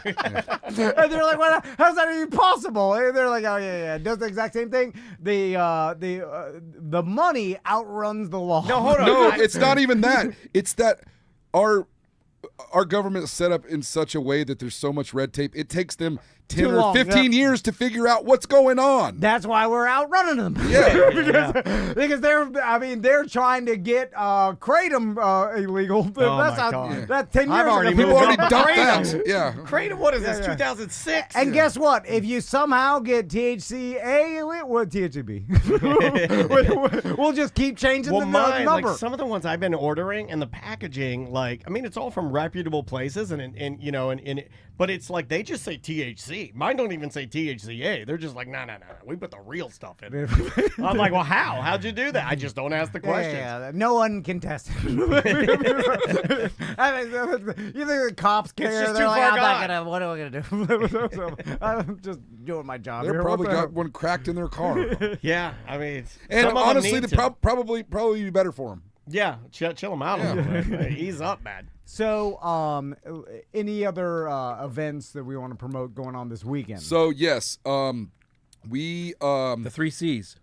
And they're like, how's that even possible? And they're like, oh yeah, it does the exact same thing. The money outruns the law. No, hold on. No, it's not even that. It's that our government is set up in such a way that there's so much red tape. It takes them 10 or 15 years to figure out what's going on. That's why we're outrunning them. Yeah. because they're trying to get Kratom illegal. That's 10 years ago. People already dumped that. Yeah. Kratom, what is this, 2006? And guess what? If you somehow get THCA, what THCB? we'll just keep changing the number. Like some of the ones I've been ordering and the packaging, it's all from reputable places but it's like they just say THC. Mine don't even say THCA. They're just like, no. We put the real stuff in it. I'm like, well, how? How'd you do that? I just don't ask the questions. Yeah. No one can test it. You think the cops care? It's just They're too like, far gone. what am I going to do? I'm just doing my job. They're probably got one cracked in their car. Yeah, and honestly, probably be better for them. Yeah, chill them out a little bit. Ease up, man. So, any other events that we want to promote going on this weekend? So yes, we the 3 C's.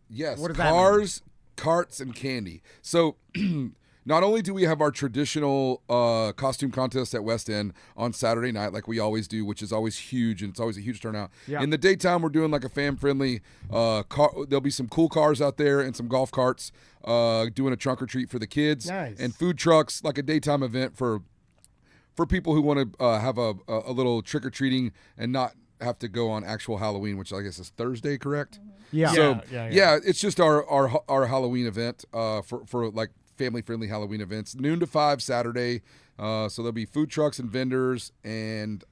Yes, what does that cars, carts, and candy. So. Not only do we have our traditional costume contest at West End on Saturday night, like we always do, which is always huge, and it's always a huge turnout. Yeah. In the daytime, we're doing like a fan-friendly there'll be some cool cars out there and some golf carts doing a trunk or treat for the kids. Nice. And food trucks, like a daytime event for people who want to have a little trick-or-treating and not have to go on actual Halloween, which I guess is Thursday, correct? Yeah. So, yeah, it's just our Halloween event for like family-friendly Halloween events, noon to 5 Saturday. So there'll be food trucks and vendors and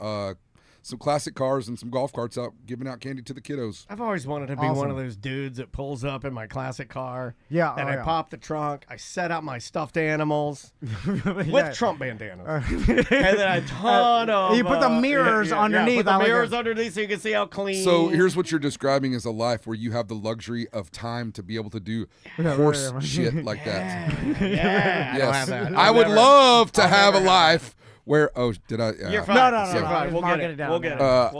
some classic cars and some golf carts out giving out candy to the kiddos. I've always wanted to be one of those dudes that pulls up in my classic car. Yeah. And I pop the trunk. I set out my stuffed animals with Trump bandanas. And then a ton of... You put the mirrors underneath. Put the mirrors underneath so you can see how clean... So here's what you're describing as a life where you have the luxury of time to be able to do horse shit like that. Yeah. Yes. I don't have that. I would love to have a life... Where did I? You're fine. No. You're fine. We'll get it. We'll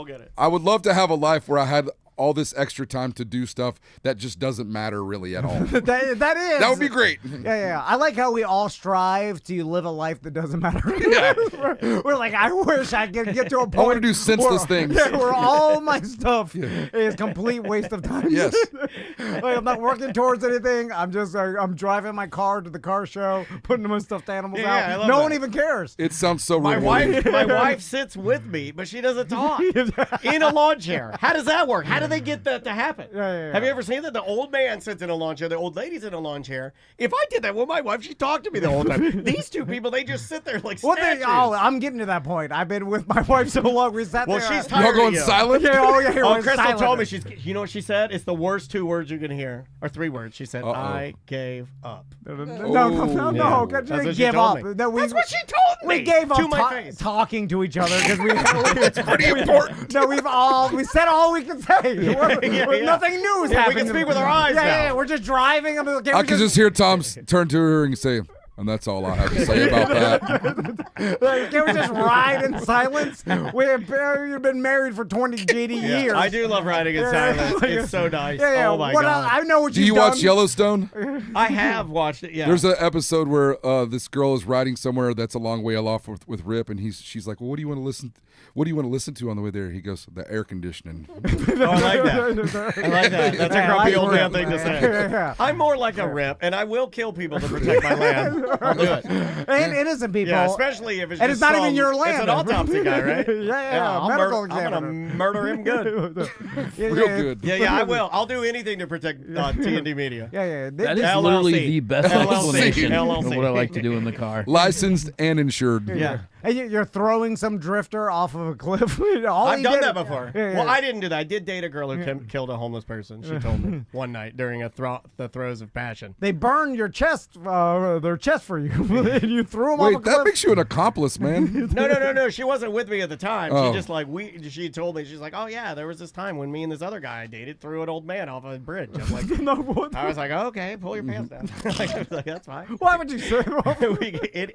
get it. I would love to have a life where I had all this extra time to do stuff that just doesn't matter really at all. That would be great. Yeah. I like how we all strive to live a life that doesn't matter. Yeah. We're like, I wish I could get to a point. I want to do senseless things. Yeah, where all my stuff is complete waste of time. Yes. Like, I'm not working towards anything. I'm just I'm driving my car to the car show, putting my stuffed animals out. No one even cares. It sounds so my rewarding. my wife sits with me, but she doesn't talk in a lawn chair. How does that work? How do they get that to happen? Have you ever seen that? The old man sits in a lawn chair. The old lady's in a lawn chair. If I did that with my wife, she'd talk to me the whole time. These two people, they just sit there like statues. I'm getting to that point. I've been with my wife so long. We sat there. She's tired. Y'all going silent? Crystal told me you know what she said? It's the worst 2 words you can hear, or 3 words. She said, "I gave up." No. Give up. That's what she told me. We gave up to my face. talking to each other because It's pretty important. No, we said all we can say. Nothing new is happening. We can speak with our eyes now. Yeah, we're just driving. I can just hear Tom turn to her and say, and that's all I have to say about that. Can we just ride in silence? We've been married for 20 years. I do love riding in silence. It's so nice. Oh my God. I know what Do you watch Yellowstone? I have watched it. Yeah. There's an episode where this girl is riding somewhere that's a long way off with Rip, and she's like, "Well, what do you want to listen? What do you want to listen to on the way there?" He goes, "The air conditioning." I like that. I like that. That's a grumpy old man thing to say. I'm more like a Rip, and I will kill people to protect my land. I'll do it. And innocent people. Yeah, especially if it's and it's not even your land. It's an autopsy guy, right? Yeah, medical examiner. I'm going to murder him good. Real good. Yeah, I will. I'll do anything to protect TND Media. Yeah. That is literally the best explanation of what I like to do in the car. Licensed and insured. Yeah. And you're throwing some drifter off of a cliff. I've done that before. Well, I didn't do that. I did date a girl who killed a homeless person. She told me one night during the throes of passion. They burned your chest, their chest for you. And you threw them off a cliff. Wait, that makes you an accomplice, man. No. She wasn't with me at the time. Oh. She just she told me, she's like, "Oh yeah, there was this time when me and this other guy I dated threw an old man off a bridge." I'm like, I was like, "Oh, okay, pull your pants down." I was like, "That's fine." Why would you say?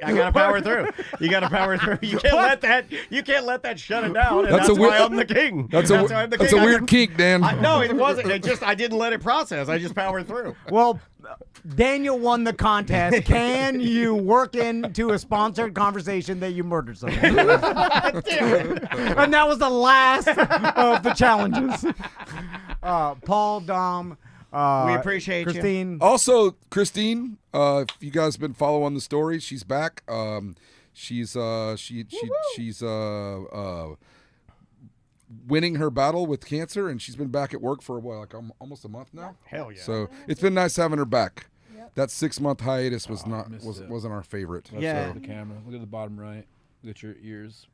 I gotta power through. You gotta power through. You can't let that shut it down. And that's why I'm the king. That's a weird kink, Dan. No, it wasn't. I didn't let it process. I just powered through. Well, Daniel won the contest. Can you work into a sponsored conversation that you murdered someone? And that was the last of the challenges. Paul, Dom, we appreciate Christine. You. Also, Christine, if you guys have been following the story, she's back. She's winning her battle with cancer, and she's been back at work for almost a month now. Hell yeah! So it's been nice having her back. Yep. That 6-month hiatus wasn't our favorite. Yeah, the camera. Look at the bottom right. Look at your ears.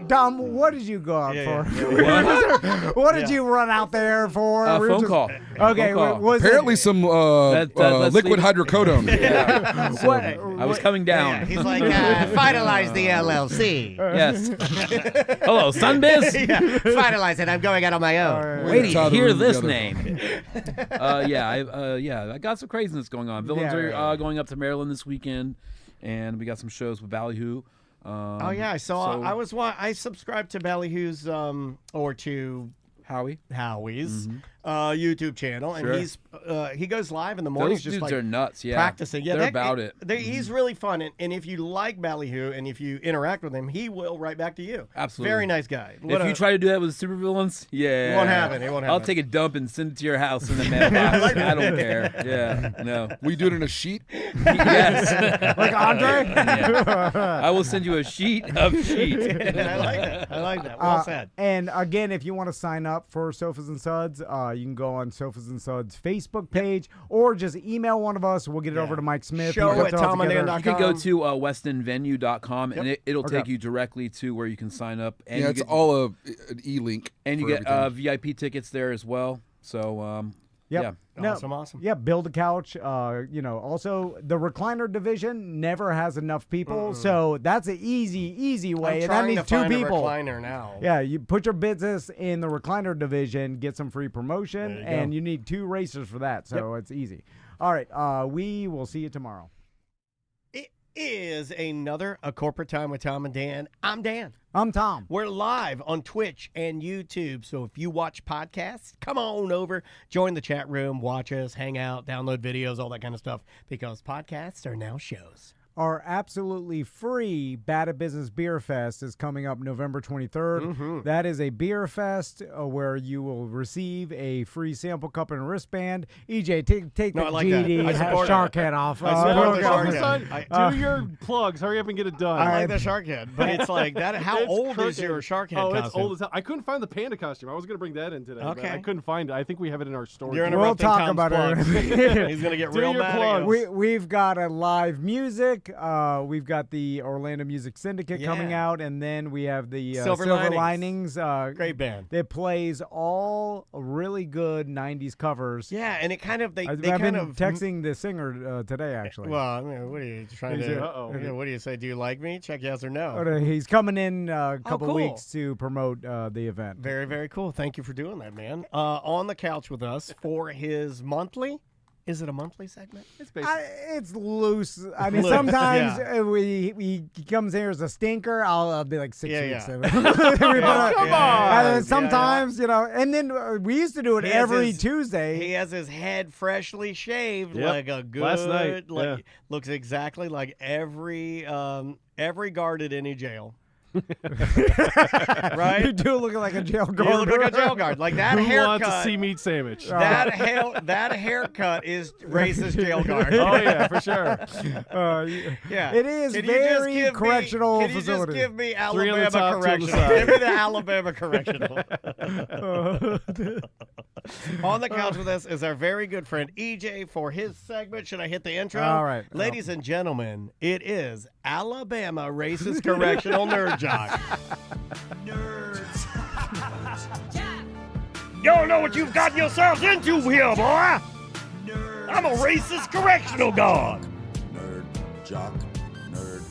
Dom, what did you go out for? What did you run out there for? Phone call. Okay, was apparently some liquid hydrocodone. I was coming down. Yeah, he's like, finalize the LLC. Yes. Hello, Sunbiz. Finalize it. I'm going out on my own. Wait to hear this name. I got some craziness going on. Villains are going up to Maryland this weekend, and we got some shows with Ballyhoo. I saw. I subscribed to Ballyhoo's or to Howie's YouTube channel, and he goes live in the morning. Those dudes are nuts. Yeah, practicing. Yeah, they're about it. He's really fun, and if you like Ballyhoo and if you interact with him, he will write back to you. Absolutely, very nice guy. If you try to do that with supervillains, it won't happen. I'll take a dump and send it to your house in the mailbox. I don't care. Yeah, no. We do it in a sheet. Yes, like Andre. I will send you a sheet of sheet. I like that. Well said. And again, if you want to sign up for Sofas and Suds, you can go on Sofas and Suds Facebook page or just email one of us. We'll get it over to Mike Smith. Show@tomandan.com. You can go to westonvenue.com and it'll take you directly to where you can sign up. And it's all an e-link. And you get VIP tickets there as well. So, Yep. Yeah. Awesome. Yeah, build a couch. Also the recliner division never has enough people, so that's an easy way. I'm and that needs to find 2 people. A recliner now. Yeah, you put your business in the recliner division, get some free promotion, and you need 2 racers for that. So it's easy. All right, we will see you tomorrow. is another A Corporate Time with Tom and Dan. I'm Dan. I'm Tom. We're live on Twitch and YouTube. So if you watch podcasts, come on over, join the chat room, watch us, hang out, download videos, all that kind of stuff, because podcasts are now shows. Our absolutely free Bad Business Beer Fest is coming up November 23rd. Mm-hmm. That is a beer fest where you will receive a free sample cup and a wristband. EJ, take the like GD shark head off. Do your plugs. Hurry up and get it done. I like the shark head, but it's like that. How old is your shark head costume? It's old as hell. I couldn't find the panda costume. I was going to bring that in today. Okay. But I couldn't find it. I think we have it in our store. We'll talk about it. He's going to get real mad. We've got a live music. We've got the Orlando Music Syndicate coming out, and then we have the Silver Linings. Great band. That plays all really good 90s covers. Yeah, and it kind of I've been texting the singer today, actually. Well, I mean, what are you trying to? What do you say? Do you like me? Check yes or no. He's coming in a couple weeks to promote the event. Very, very cool. Thank you for doing that, man. On the couch with us for his monthly. Is it a monthly segment? It's basically. It's loose. I mean, sometimes he comes here as a stinker. I'll be like 6 weeks. Come on. Sometimes, you know, and then we used to do it every Tuesday. He has his head freshly shaved, like a good. Last night. Looks exactly like every guard at any jail. Right? You do look like a jail guard. You look like a jail guard. Like that Who haircut. wants a sea meat sandwich? That haircut is racist jail guard. Oh yeah, for sure. Yeah. It is very correctional facility. Can you just give me Alabama correctional? Give me the Alabama correctional. On the couch with us is our very good friend EJ for his segment. Should I hit the intro? All right. Ladies and gentlemen, it is Alabama Racist Correctional Nerd Jock. Nerds. You don't know what you've gotten yourselves into here, boy. Nerds. I'm a racist correctional guard. Nerd Jock. Nerd.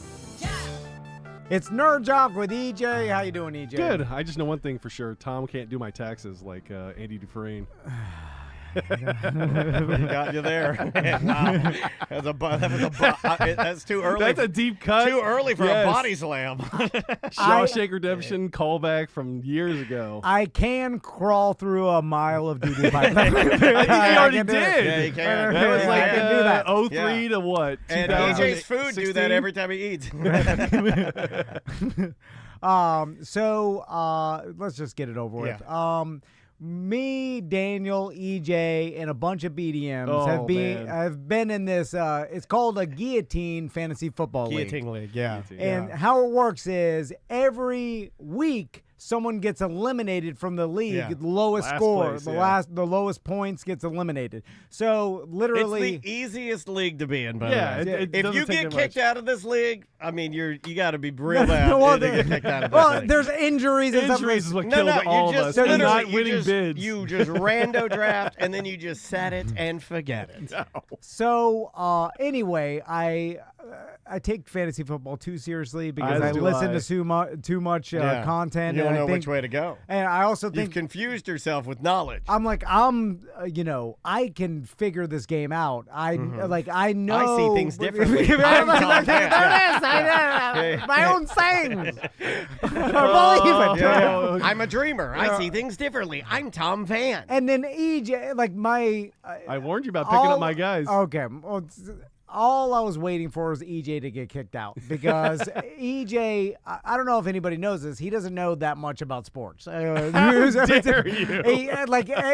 It's Nerd Jock with EJ. How you doing, EJ? Good. I just know one thing for sure. Tom can't do my taxes like Andy Dufresne. Got you there. Wow. That's too early. That's a deep cut. Too early for a body slam. Shawshank Redemption callback from years ago. I can crawl through a mile of doo-doo pipe. I think he already did. Yeah, you can. That was like I can do that. 03 to what? And EJ's food do that every time he eats. Let's just get it over with. Me, Daniel, EJ, and a bunch of BDMs have been in this. It's called a Guillotine Fantasy Football League. Guillotine League, yeah. And how it works is every week someone gets eliminated from the league. Yeah. The lowest Last score, place, the lowest points gets eliminated. So literally, it's the easiest league to be in. By Yeah, the way. it if doesn't you take get that kicked much. out of this league, I mean, you got to be real bad to get kicked out of this league. there's injuries and stuff. Injuries is what killed all of us. literally, And not winning bids. You just rando draft, and then you just set it and forget it. So anyway, I take fantasy football too seriously because I listen to too much content. You don't and know I think, which way to go. And I also You've think confused yourself with knowledge. I can figure this game out. I know. I see things differently. There it is. My own sayings. I believe it. I'm a dreamer. I see things differently. I'm Tom Van. And then EJ, I warned you about picking up my guys. Okay. Well, all I was waiting for was EJ to get kicked out because EJ, I don't know if anybody knows this, he doesn't know that much about sports. How dare you?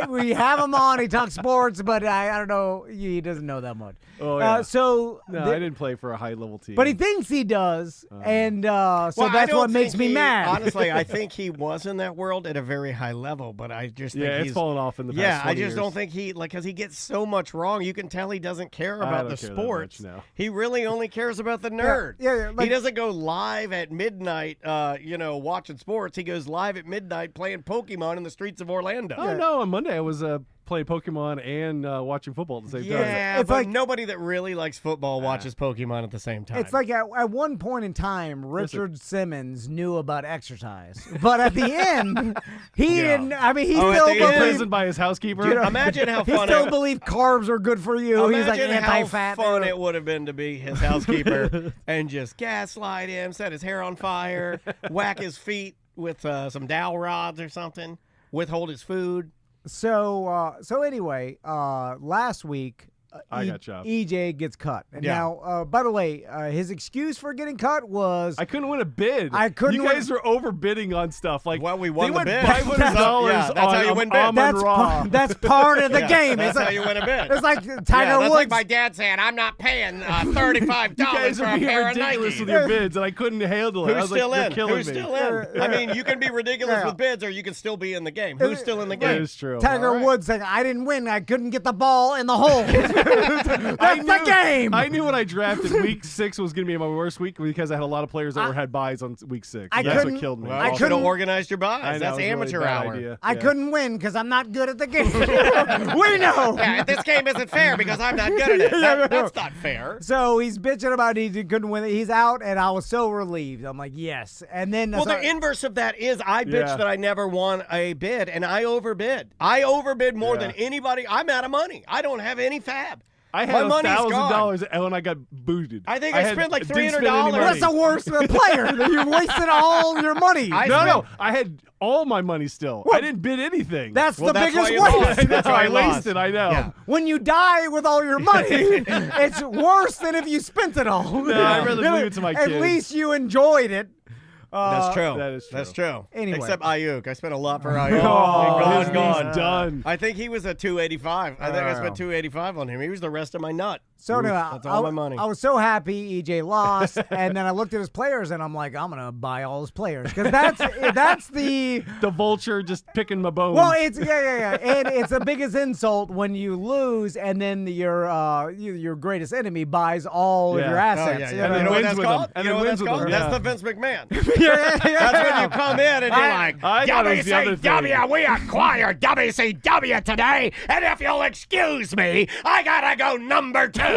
We have him on, he talks sports, but I don't know, he doesn't know that much. Oh, yeah. I didn't play for a high-level team. But he thinks he does, and that's I what makes me mad. Honestly, I think he was in that world at a very high level, but I just think it's fallen off in the past Yeah, 20 I just years. don't think because he gets so much wrong. You can tell he doesn't care about the sports. No. He really only cares about the nerd. He doesn't go live at midnight, watching sports. He goes live at midnight playing Pokemon in the streets of Orlando. Oh, no. On Monday, I was playing Pokemon and watching football at the same time. Yeah, It's but like- nobody that really likes football watches Pokemon at the same time. It's like at one point in time, Richard Simmons knew about exercise, but at the end, he didn't. I mean, he at still the end- believed. Imprisoned by his housekeeper. Imagine how He fun still it, believed carbs are good for you. He's like imagine how anti-fat. fun it would have been to be his housekeeper and just gaslight him, set his hair on fire, whack his feet with some dowel rods or something, withhold his food. So anyway, last week, I got chopped. EJ gets cut. And Yeah. now, by the way, his excuse for getting cut was I couldn't win a bid. I couldn't You guys were overbidding on stuff. Like, Well, we won they the went bid. $500 Yeah, that's on how you win bids. Amon Ra. that's part of the Yeah, game. That's It's how you win a bid. It's like Yeah, Tiger that's Woods. like my dad saying, I'm not paying $35 You guys for are a being pair of ridiculous Nikes. with your bids, and I couldn't handle it. I Who's was still like, in? You're killing Who's me. still in? I mean, you can be ridiculous Yeah. with bids, or you can still be in the game. Who's still in the That game? is true. Tiger All right. Woods saying, I didn't win. I couldn't get the ball in the hole. That's the game. I knew when I drafted week 6 was going to be my worst week because I had a lot of players that had buys on week 6. I That's couldn't- what killed me. Well, I you should have couldn't- organized your I buys. know, That's it was a really amateur bad hour. idea. I Yeah. couldn't win because I'm not good at the game. We know. Yeah, this game isn't fair because I'm not good at it. That's not fair. So he's bitching about he couldn't win it. He's out, and I was so relieved. I'm like, yes. And then Well, the inverse of that is I bitch Yeah. that I never won a bid, and I overbid. I overbid more Yeah. than anybody. I'm out of money. I don't have any fab. I My had money's $1,000 and when I got booted. I think I spent like didn't spend any $300. money. that's the worst player. You wasted all your money. No, I had all my money still. I didn't bid anything. That's Well, the that's why biggest you lost. waste. That's why I you lost. wasted. I know. Yeah. When you die with all your money, it's worse than if you spent it all. No, I'd rather leave it to my At kids. least you enjoyed it. That's true. that is true. That's true. Anyway. Except Ayuk. I spent a lot for Ayuk. Oh, gone. he's done. I think he was a 285. I think I spent 285 on him. He was the rest of my nut. So anyway, That's all my money. I was so happy EJ lost, and then I looked at his players, and I'm like, I'm gonna buy all his players because that's the The vulture just picking my bones. well, it's yeah, and it's the biggest insult when you lose, and then your greatest enemy buys all of Yeah. your Oh, assets. yeah, you yeah. know? You know what wins that's with called? them. And You know then what wins that's with called? them, That's yeah. the Vince McMahon. yeah. That's when you come in and you're like, I thought it was the other thing. WCW, we acquired WCW today, and if you'll excuse me, I gotta go number 2.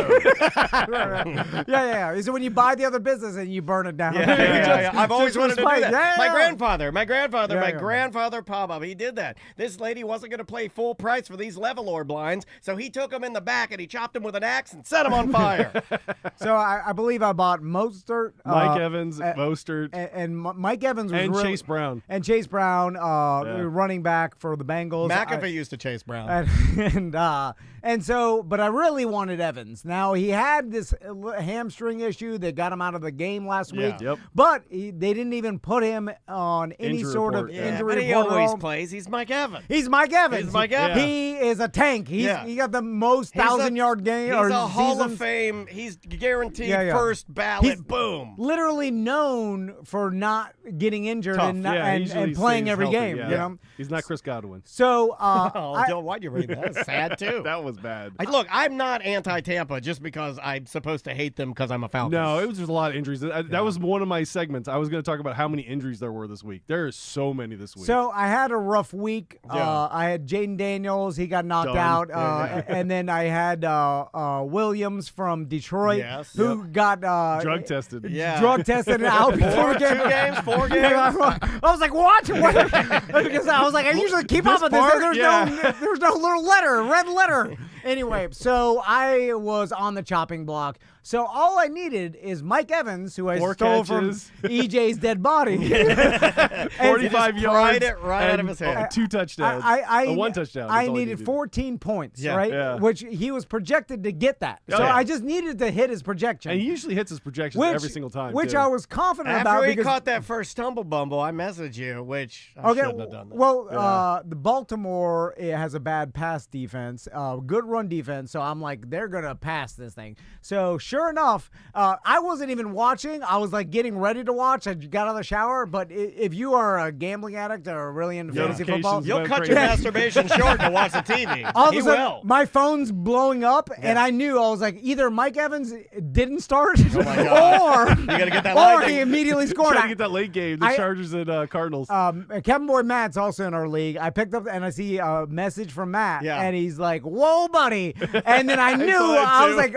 yeah. So when you buy the other business and you burn it down. Yeah. I've always just wanted to do respect. that. Yeah. My Yeah. grandfather, Pop-Up, he did that. This lady wasn't going to pay full price for these level blinds, so he took them in the back and he chopped them with an axe and set them on fire. So I believe I bought Mostert, Mike Evans, Mostert, and Mike Evans was and really- Chase Brown. and Chase Brown, running back for the Bengals. McAfee used to chase Brown. And so, but I really wanted Evans. Now he had this hamstring issue that got him out of the game last week. Yep. But they didn't even put him on any Injury sort report. of Yeah, injury but he report. always plays. He's Mike Evans. He's Mike Evans. He's Mike Evans. He is a tank. He got the most He's a- 1,000-yard game He's or a Hall of seasons. Fame. He's guaranteed Yeah. first ballot. He's- Boom. Literally known for not getting injured Tough. and, Yeah, he and usually playing stays every healthy, game. yeah. You know. He's not Chris Godwin. So Why'd you read that? That's sad too. That was bad. Look, I'm not anti-Tampa just because I'm supposed to hate them because I'm a Falcons. No, it was just a lot of injuries. That was one of my segments. I was going to talk about how many injuries there were this week. There are so many this week. So I had a rough week. Yeah. I had Jaden Daniels. He got knocked Done. out. Yeah. And then I had Williams from Detroit, Yes. who got drug tested. Yeah. drug tested and out before the game. 4 games. I was like, what? Because I was like, I usually keep This up with this. part? There's Yeah. there's no little letter, red letter. Anyway, so I was on the chopping block. So all I needed is Mike Evans, who I 4 stole catches. from EJ's dead body. 45 He just yards. pried it right out of and, his hand. 2 touchdowns. I 1 touchdown. I is all he needed 14 points, Yeah. right? Yeah. Which he was projected to get that. So yeah. I just needed to hit his projection. And he usually hits his projections every single time. Which too. I was confident After about he because caught that first stumble bumble, I messaged you, which I shouldn't have done that. well, the Baltimore has a bad pass defense, good run defense. So I'm like, they're gonna pass this thing. So sure sure enough, I wasn't even watching. I was like getting ready to watch. I got out of the shower. But if you are a gambling addict or really into fantasy football, you'll cut your masturbation short to watch the TV. All of a sudden, my phone's blowing up, and I knew I was like, either Mike Evans didn't start, or you gotta get that he immediately scored. Trying to get that late game, the Chargers and Cardinals. Kevin Boy Matt's also in our league. I picked up and I see a message from Matt, Yeah. and he's like, "Whoa, buddy!" And then I knew I was like,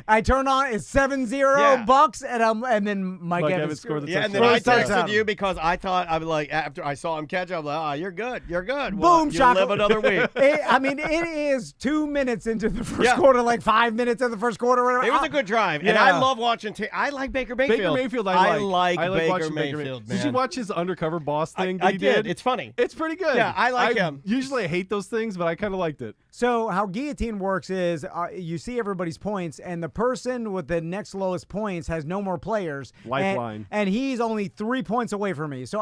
I turned on it's 7-0 Bucks, and then Mike Evans scored the touchdown. And then I texted you because I thought I was like after I saw him catch up, like, you're good. Boom, you'll shaka. live another week. It is 2 minutes into the first quarter, like 5 minutes in the first quarter. Whatever. It was a good drive, and I love watching. I like Baker Mayfield. Baker Mayfield, I like Baker Mayfield. Man. Did you watch his undercover boss thing? I he did. It's funny. It's pretty good. Yeah, I like him. Usually I hate those things, but I kind of liked it. So how guillotine works is you see everybody's points, and the person with the next lowest points has no more players. Lifeline. And he's only 3 points away from me. So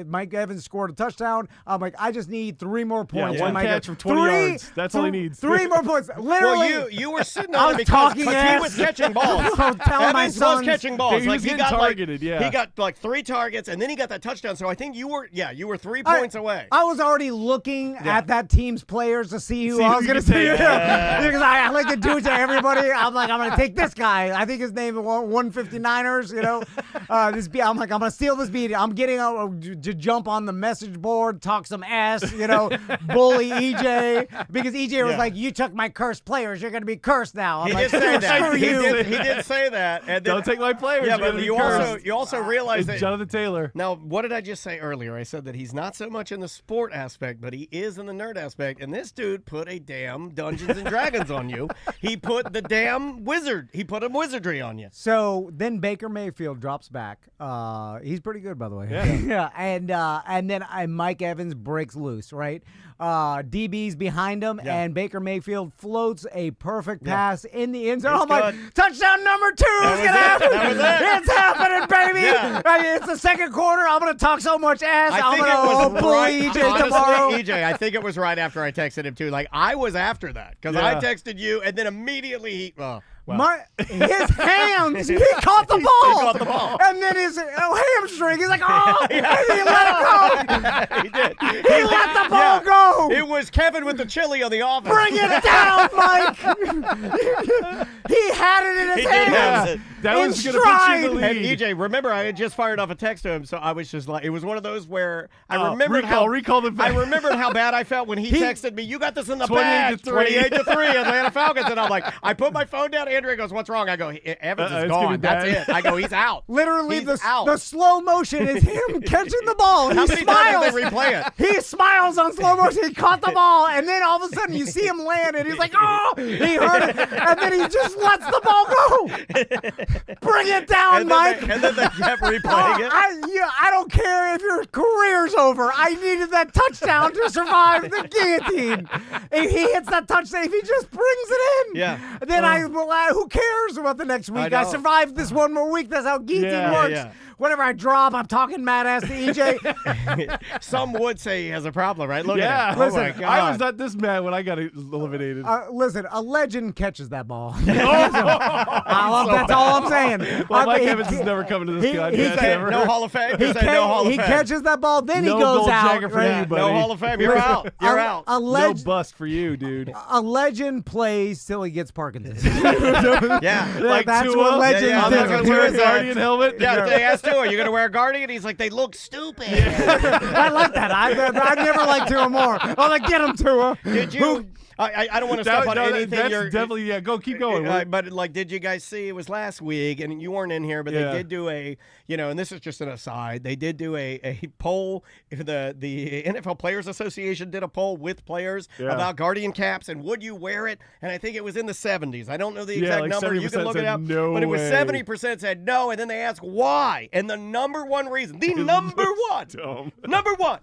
Mike Evans scored a touchdown. I'm like, I just need 3 more points. One catch from 20 yards. That's all he needs. 3 more points. Literally. Well, you were sitting I on was it talking because he was catching balls. I was telling my Evans was sons. catching balls. He was getting targeted, He got like 3 targets, and then he got that touchdown. So I think you were 3 points away. I was already looking at that team's players to see who I was who going you to could see. take. Because I like to do it to everybody. I'm like, I'm going to take this guy. I think his name is 159ers, you know. I'm like, I'm going to steal this beat. I'm getting to jump on the message board, talk some ass, you know, bully EJ. Because EJ was like, you took my cursed players. You're going to be cursed now. I'm He like, did say that. screw you. He did say that. And then, Don't take my players. Yeah, You're but gonna be you also realize that. Jonathan Taylor. Now, what did I just say earlier? I said that he's not so much in the sport aspect, but he is in the nerd aspect. And this dude put a damn Dungeons and Dragons on you. He put the damn wizard. He put a wizardry on you. So then Baker Mayfield drops back. He's pretty good, by the way. Yeah. And then Mike Evans breaks loose, right? DB's behind him, and Baker Mayfield floats a perfect pass in the end zone. I'm like, touchdown number 2 is going to happen. It's happening, baby. Yeah. I mean, it's the second quarter. I'm going to talk so much ass. I'm going to bully EJ tomorrow. EJ, I think it was right after I texted him, too. Like, I was after that because I texted you, and then immediately he... His hands, he caught the ball. He caught the ball. And then his hamstring, he's like, oh, and he let it go. He did. He let the ball go. It was Kevin with the chili on the offense. Bring it down, Mike. He had it in his hands. That in was going to put you in the And lead. EJ, remember, I had just fired off a text to him, so I was just like, it was one of those where I remembered recall the I remembered how bad I felt when he texted me, you got this in the 28 bag, to 3. 28-3, Atlanta Falcons, and I'm like, I put my phone down, Andrew goes, what's wrong? I go, Evans is it's gone, gonna be that's bad. it. I go, he's out. Literally, He's out. the slow motion is him catching the ball. How He many times smiles. did they replay it? He smiles on slow motion. He caught the ball, and then all of a sudden you see him land, and he's like, "Oh!" He heard it, and then he just lets the ball go. Bring it down, Mike. And then they kept replaying it. I don't care if your career's over. I needed that touchdown to survive the guillotine. If he hits that touchdown, if he just brings it in, then who cares about the next week? I survived this one more week. That's how guillotine works. Yeah. Whenever I drop, I'm talking mad ass to EJ. Some would say he has a problem, right? Look Yeah. at him. Listen, Oh my God. I was not this mad when I got eliminated. Listen, a legend catches that ball. That's all I'm saying. Well, Mike Evans is never coming to this podcast ever. No Hall of Fame. Just say no Hall of He Fame. catches that ball, then No he goes gold out. jacket for you, buddy. No Hall of Fame. You're out. You're out. No bust for you, dude. A legend plays till he gets Parkinson's. Yeah. Like that's Tua? what legends Yeah, I'm do. not Gonna gonna wear a do that. Guardian helmet? Yeah, they asked Tua, are you going to wear a Guardian? He's like, they look stupid. I like that. I never liked Tua more. I'm like, get him, Tua. Did you? I don't want to step on anything. That's you're, definitely, go, keep going. but like, did you guys see? It was last week, and you weren't in here, but they did do a, and this is just an aside. They did do a poll. The NFL Players Association did a poll with players about Guardian caps and would you wear it? And I think it was in the 70s. I don't know the exact like number. You can look it up. No but it was way. 70% said no, and then they asked why. And the number one reason, number one.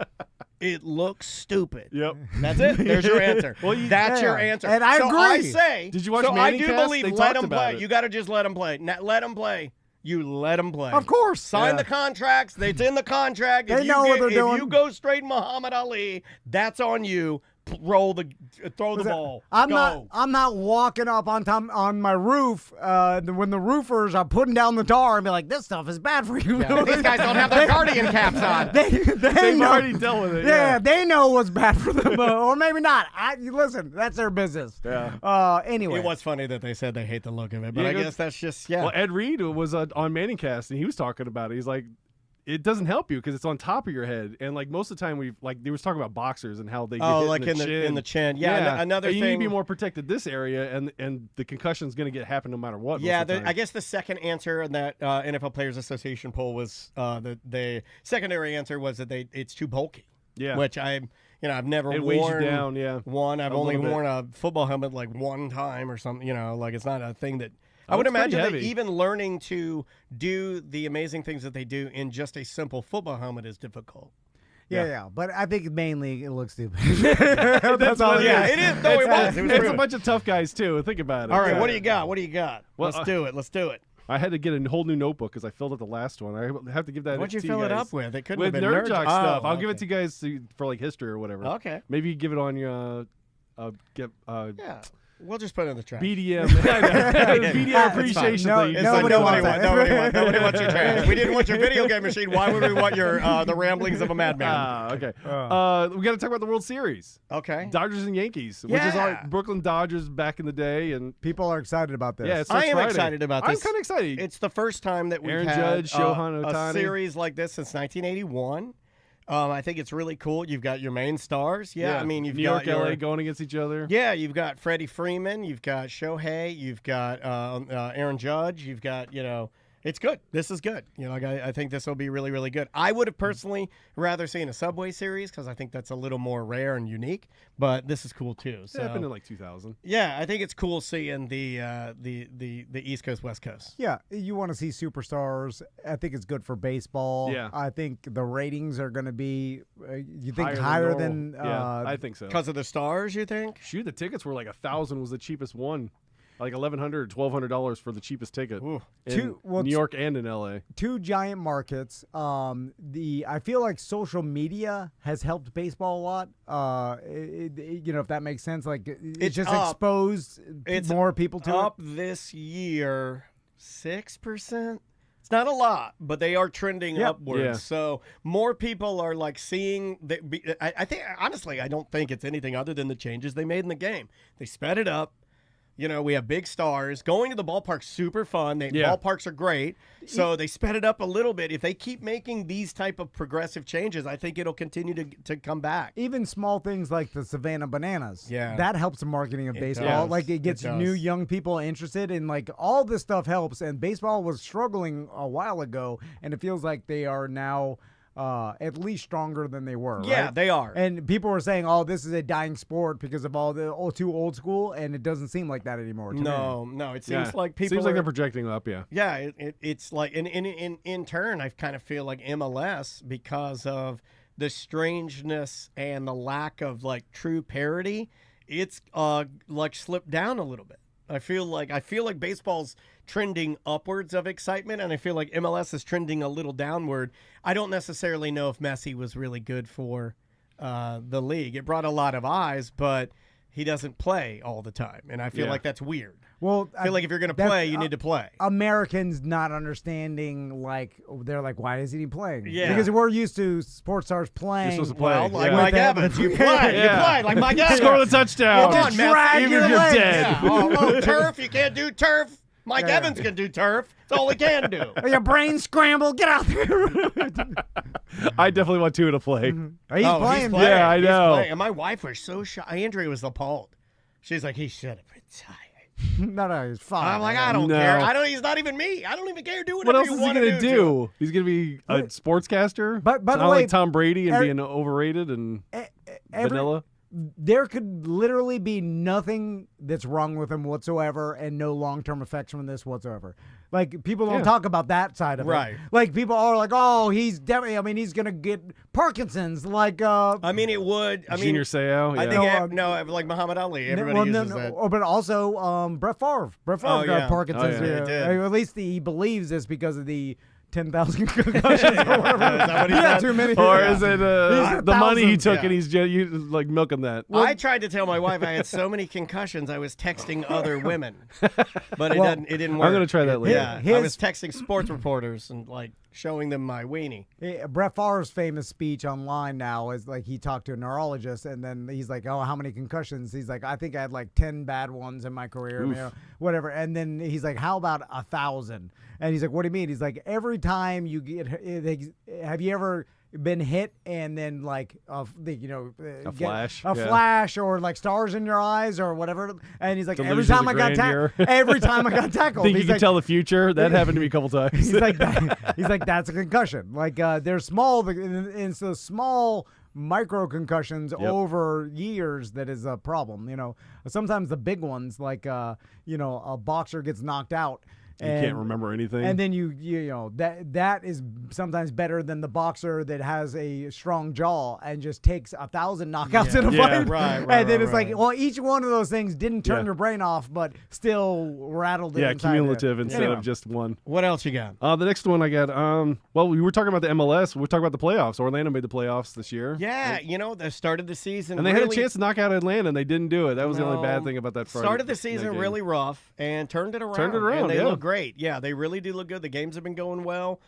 It looks stupid. Yep. That's it. There's your answer. That's your answer. And I agree. I say. Did you watch So I Manning do Cast? believe They let talked them about play. it. You got to just let them play. Let them play. You let them play. Of course. Sign the contracts. It's in the contract. They know what they're doing. If you go straight Muhammad Ali, that's on you. throw the ball. I'm not walking up on my roof when the roofers are putting down the tar and be like, this stuff is bad for you. Yeah, these guys don't have their guardian caps on. They've already dealt with it. Yeah, they know what's bad for them, or maybe not. Listen, that's their business. Yeah. Anyway, it was funny that they said they hate the look of it, but I guess that's just Well, Ed Reed was on Manningcast and he was talking about it. He's like, it doesn't help you because it's on top of your head, and like most of the time they was talking about boxers and how they get hit like in the chin. Yeah. Another you thing, need to be more protected this area, and the concussion's going to happen no matter what. Yeah, I guess the second answer in that NFL Players Association poll was the secondary answer was that it's too bulky. Yeah, which I've never it worn. Weighs you down, yeah. One, I've only worn a football helmet like one time or something. Like it's not a thing that. I would imagine that even learning to do the amazing things that they do in just a simple football helmet is difficult. Yeah. But I think mainly it looks stupid. That's all. Yeah, it is. No, it was. It's a bunch of tough guys too. Think about it. All right, what do you got? Well, let's do it. I had to get a whole new notebook because I filled out the last one. I have to give that. What'd you to fill you it guys. up with? It couldn't with have been Nerd Jock stuff. I'll give it okay. to you guys for like history or whatever. Okay. Maybe you give it on your yeah. We'll just put it in the trash. BDM. BDM appreciation thing. Nobody wants your trash. We didn't want your video game machine. Why would we want your the ramblings of a madman? Okay. We got to talk about the World Series. Okay. Dodgers and Yankees, which is our Brooklyn Dodgers back in the day, and people are excited about this. Yeah, I am excited about this. I'm kind of excited. It's the first time that we've Aaron had Judge, Shohei Ohtani. a series like this since 1981. I think it's really cool. You've got your main stars. Yeah. I mean, you've New got York, LA going against each other. Yeah, you've got Freddie Freeman. You've got Shohei. You've got Aaron Judge. You've got, it's good. This is good. I think this will be really, really good. I would have personally rather seen a Subway Series because I think that's a little more rare and unique. But this is cool too. So it happened in like 2000. Yeah, I think it's cool seeing the East Coast, West Coast. Yeah, you want to see superstars. I think it's good for baseball. Yeah, I think the ratings are going to be. You think higher than? Yeah, I think so. Because of the stars, you think? Shoot, the tickets were like $1,000 was the cheapest one. Like $1,100 or $1,200 for the cheapest ticket in New York and in LA. Two giant markets. I feel like social media has helped baseball a lot. If that makes sense, like it's just exposed more people to up this year 6%. It's not a lot, but they are trending upwards. Yeah. So more people are like seeing that. I think honestly, I don't think it's anything other than the changes they made in the game. They sped it up. We have big stars. Going to the ballpark's super fun. Ballparks are great. So they sped it up a little bit. If they keep making these type of progressive changes, I think it'll continue to come back. Even small things like the Savannah Bananas. Yeah. That helps the marketing of baseball. Does. Like it gets new young people interested, and like all this stuff helps. And baseball was struggling a while ago, and it feels like they are now at least stronger than they were. Yeah, right? they are. And people were saying, "Oh, this is a dying sport because of all the too old school," and it doesn't seem like that anymore. No, it seems like people. Seems like they're projecting up. Yeah. Yeah, it's like, and in turn, I kind of feel like MLS, because of the strangeness and the lack of like true parity, it's like slipped down a little bit. I feel like baseball's trending upwards of excitement, and I feel like MLS is trending a little downward. I don't necessarily know if Messi was really good for the league. It brought a lot of eyes, but he doesn't play all the time, and I feel like that's weird. Well, I feel like if you're going to play, you need to play. Americans not understanding, like, they're like, why isn't he playing? Yeah. Because we're used to sports stars playing. You're supposed to play. Well, like Mike Evans, you play. You play like Mike Evans. Score the touchdown. Come on, Messi. Even if you're dead. Yeah. Turf, you can't do turf. Mike Evans can do turf. That's all he can do. Your brain scrambled. Get out there. I definitely want Tua to play. Mm-hmm. He's playing. Yeah, I know. And my wife was so shocked. Andrea was appalled. She's like, he should have retired. No, he's fine. I'm like, I don't care. He's not even me. I don't even care. Do whatever what else is he gonna do? He's gonna be a sportscaster. But by the not way, like Tom Brady and being overrated and vanilla. There could literally be nothing that's wrong with him whatsoever, and no long-term effects from this whatsoever. Like, people don't talk about that side of it. Like, people are like, oh, he's definitely, I mean, he's going to get Parkinson's. Like, I mean, it would. I mean, Junior Seau. I think, like Muhammad Ali. Everybody uses that. But also Brett Favre. Brett Favre got Parkinson's. He did. At least he believes this because of the 10,000 concussions or whatever. He had too many. Or is it the money he took Yeah. and he's you like milking that? I tried to tell my wife I had so many concussions I was texting other women, but it didn't work. I'm gonna try that later. Yeah, I was texting sports reporters and like showing them my weenie. Brett Favre's famous speech online now is like he talked to a neurologist and then he's like, "Oh, how many concussions?" He's like, "I think I had like 10 bad ones in my career, whatever." And then he's like, "How about 1,000?" And he's like, "What do you mean?" He's like, "Every time you get, have you ever been hit and then like a get flash, a flash or like stars in your eyes or whatever?" And he's like, "Every Delusions time of I got grandeur. every time I got tackled." Think you He's can like, tell the future? That happened to me a couple times. He's like, that's a concussion. Like they're small, and so small micro concussions over years that is a problem. Sometimes the big ones, like a boxer gets knocked out. You can't remember anything. And then that is sometimes better than the boxer that has a strong jaw and just takes 1,000 knockouts in a fight. Right, and then it's like, well, each one of those things didn't turn your brain off, but still rattled it. inside cumulative instead Anyway. of just one. What else you got? The next one I got. Well, we were talking about the MLS. We're talking about the playoffs. Orlando made the playoffs this year. Yeah, they started the season, and they had a chance to knock out Atlanta, and they didn't do it. That was the only bad thing about that Friday. Started the season really rough and turned it around. And they look great. Yeah, they really do look good. The games have been going well.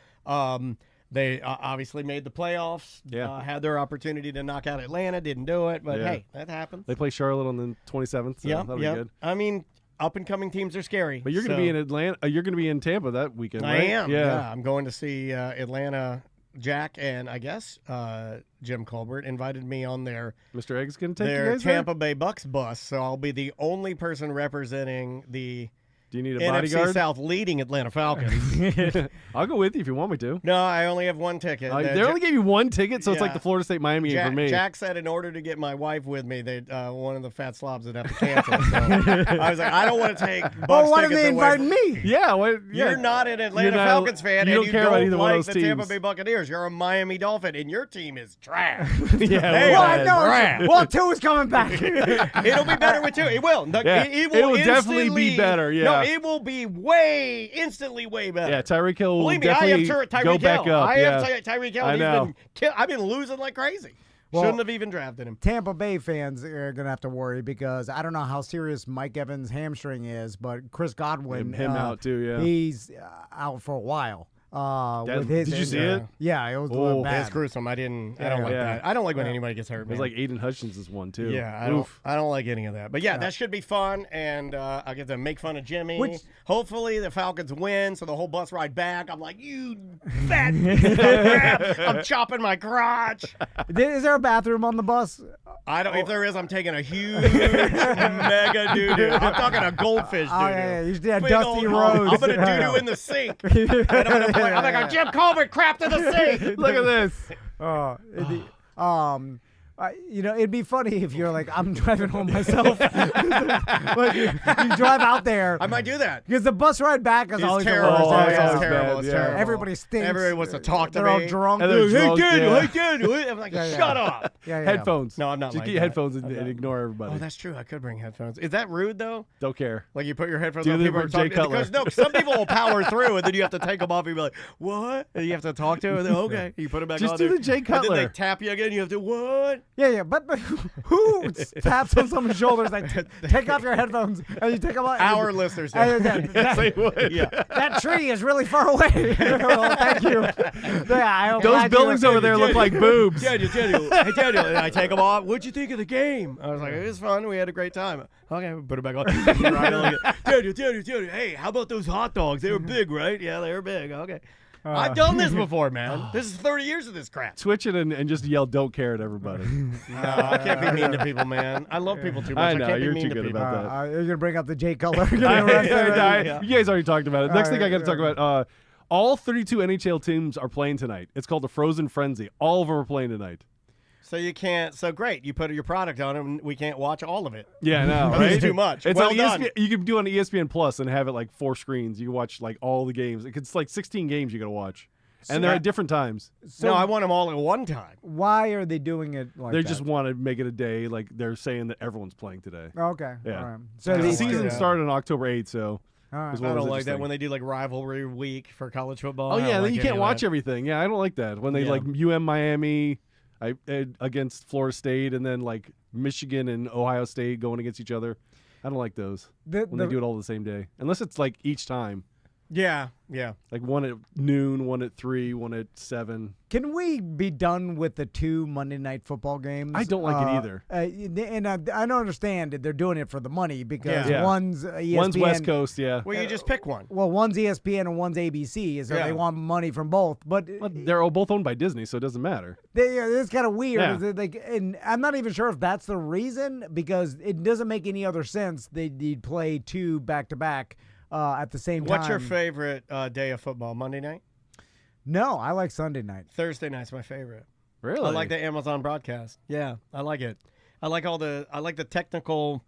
They obviously made the playoffs. Yeah. Had their opportunity to knock out Atlanta. Didn't do it. But, hey, that happens. They play Charlotte on the 27th, so that'll be good. I mean, up-and-coming teams are scary. But you're going to be in Atlanta. You're going to be in Tampa that weekend, right? I am. Yeah. I'm going to see Atlanta. Jack and I guess Jim Colbert invited me on their Mr. Egg's going to take you their guys Tampa Bay Bucks bus, so I'll be the only person representing the Do you need a NFC bodyguard? South leading Atlanta Falcons. I'll go with you if you want me to. No, I only have one ticket. They only gave you one ticket, so it's like the Florida State Miami game for me. Jack said in order to get my wife with me, they one of the fat slobs would have to cancel. So I was like, I don't want to take Bucks why didn't tickets they away invite me? Yeah, You're not an Atlanta You're not- Falcons fan, you and don't you care about don't either one of like those the Tampa teams. Bay Buccaneers. You're a Miami Dolphin, and your team is trash. Yeah, Hey, well, I know. Brad. Well, two is coming back. It'll be better with two. It will. Yeah, It it will definitely be instantly- better, yeah. No, it will be instantly way better. Yeah, Tyreek Hill will Believe me, I have definitely Tyreek go Hill. back up. I yeah. have Tyreek Hill. I know. I've been losing like crazy. Well, Shouldn't have even drafted him. Tampa Bay fans are going to have to worry because I don't know how serious Mike Evans' hamstring is, but Chris Godwin, Him out too, yeah. he's out for a while. With Did you see it? Yeah, it was a Oh, little It's bad. gruesome. I don't like Yeah. that. I don't like when anybody gets hurt. It was man. like Aiden Hutchinson's one too. Yeah, I don't like any of that. But yeah, that should be fun, and I get to make fun of Jimmy. Hopefully the Falcons win, so the whole bus ride back, I'm like, you fat piece of crap. I'm chopping my crotch. Is there a bathroom on the bus? I don't. If there is, I'm taking a huge mega doo-doo. I'm talking a goldfish doo-doo. Oh, yeah. You should have Big Dusty old Rhodes. hole. I'm gonna doo-doo in the sink. And I'm gonna go, Jim Colbert crapped in the sink. Look at this. It'd be funny if you're like, I'm driving home myself. Like you drive out there. I might do that. Because the bus ride back is It's always terrible. the worst. It's always terrible. bad, It's yeah. terrible. Everybody stinks. Everybody wants to talk to They're me. all drunk. And they're drunk, yeah. Hey, Daniel. I'm like, shut up. Yeah. Headphones. No, I'm not Just like get your that. headphones and ignore everybody. Oh, that's true. I could bring headphones. Is that rude though? Don't care. Like you put your headphones Do on, the people are Jay talking. Cutler. Because no, some people will power through, and then you have to take them off and be like, "What?" And you have to talk to them. And then, okay, you put them back Just on. do there. the Jay And then Cutler. they tap you again. You have to what? Yeah, but who taps on someone's shoulders like, take off your headphones, and you take them off. Our listeners. And do. They would. Yeah. that tree is really far away. Well, thank you. Yeah, Those buildings over there look like boobs. Daniel. Hey, Daniel. And I take them off. What'd you think of the game? I was like, it was fun. We had a great time. Okay, we put it back on. Daniel. Hey, how about those hot dogs? They were big, right? Yeah, they were big. Okay. I've done this before, man. This is 30 years of this crap. Switch it and just yell "Don't care" at everybody. No, I can't be mean to people, man. I love people too much. I know, can't you're be mean too to good people. about that. you're gonna bring up the Jay Cutler. You guys already talked about it. Next thing I got to talk about. All 32 NHL teams are playing tonight. It's called the Frozen Frenzy. All of them are playing tonight. So you can't. So great. You put your product on it, and we can't watch all of it. Yeah, no, That right? is too much. It's Well on done. ESPN, you can do it on ESPN Plus and have it like 4 screens. You can watch like all the games. It's like 16 games you got to watch, and they're at different times. No, I want them all at one time. Why are they doing it like They that? just want to make it a day. Like they're saying that everyone's playing today. Okay. Yeah. All right. So The these season yeah. started on October 8th, so All right. was I what was don't like that interesting. when they do like rivalry week for college football. Oh I don't yeah, then like you any can't of watch that. everything. Yeah, I don't like that when they Yeah. like Miami, against Florida State, and then like Michigan and Ohio State going against each other. I don't like those when they do it all the same day, unless it's like each time. Yeah. Like one at noon, one at 3, one at 7. Can we be done with the 2 Monday Night Football games? I don't like it either. And I don't understand that they're doing it for the money because Yeah. one's ESPN. One's West Coast, yeah. Well, you just pick one. Well, one's ESPN and one's ABC, so Yeah. they want money from both. But Well, they're all both owned by Disney, so it doesn't matter. it's kind of weird. Yeah. Is it like, and I'm not even sure if that's the reason because it doesn't make any other sense. They'd play 2 back-to-back at the same time. What's your favorite day of football? Monday night? No, I like Sunday night. Thursday night's my favorite. Really? I like the Amazon broadcast. Yeah, I like it. I like the technical.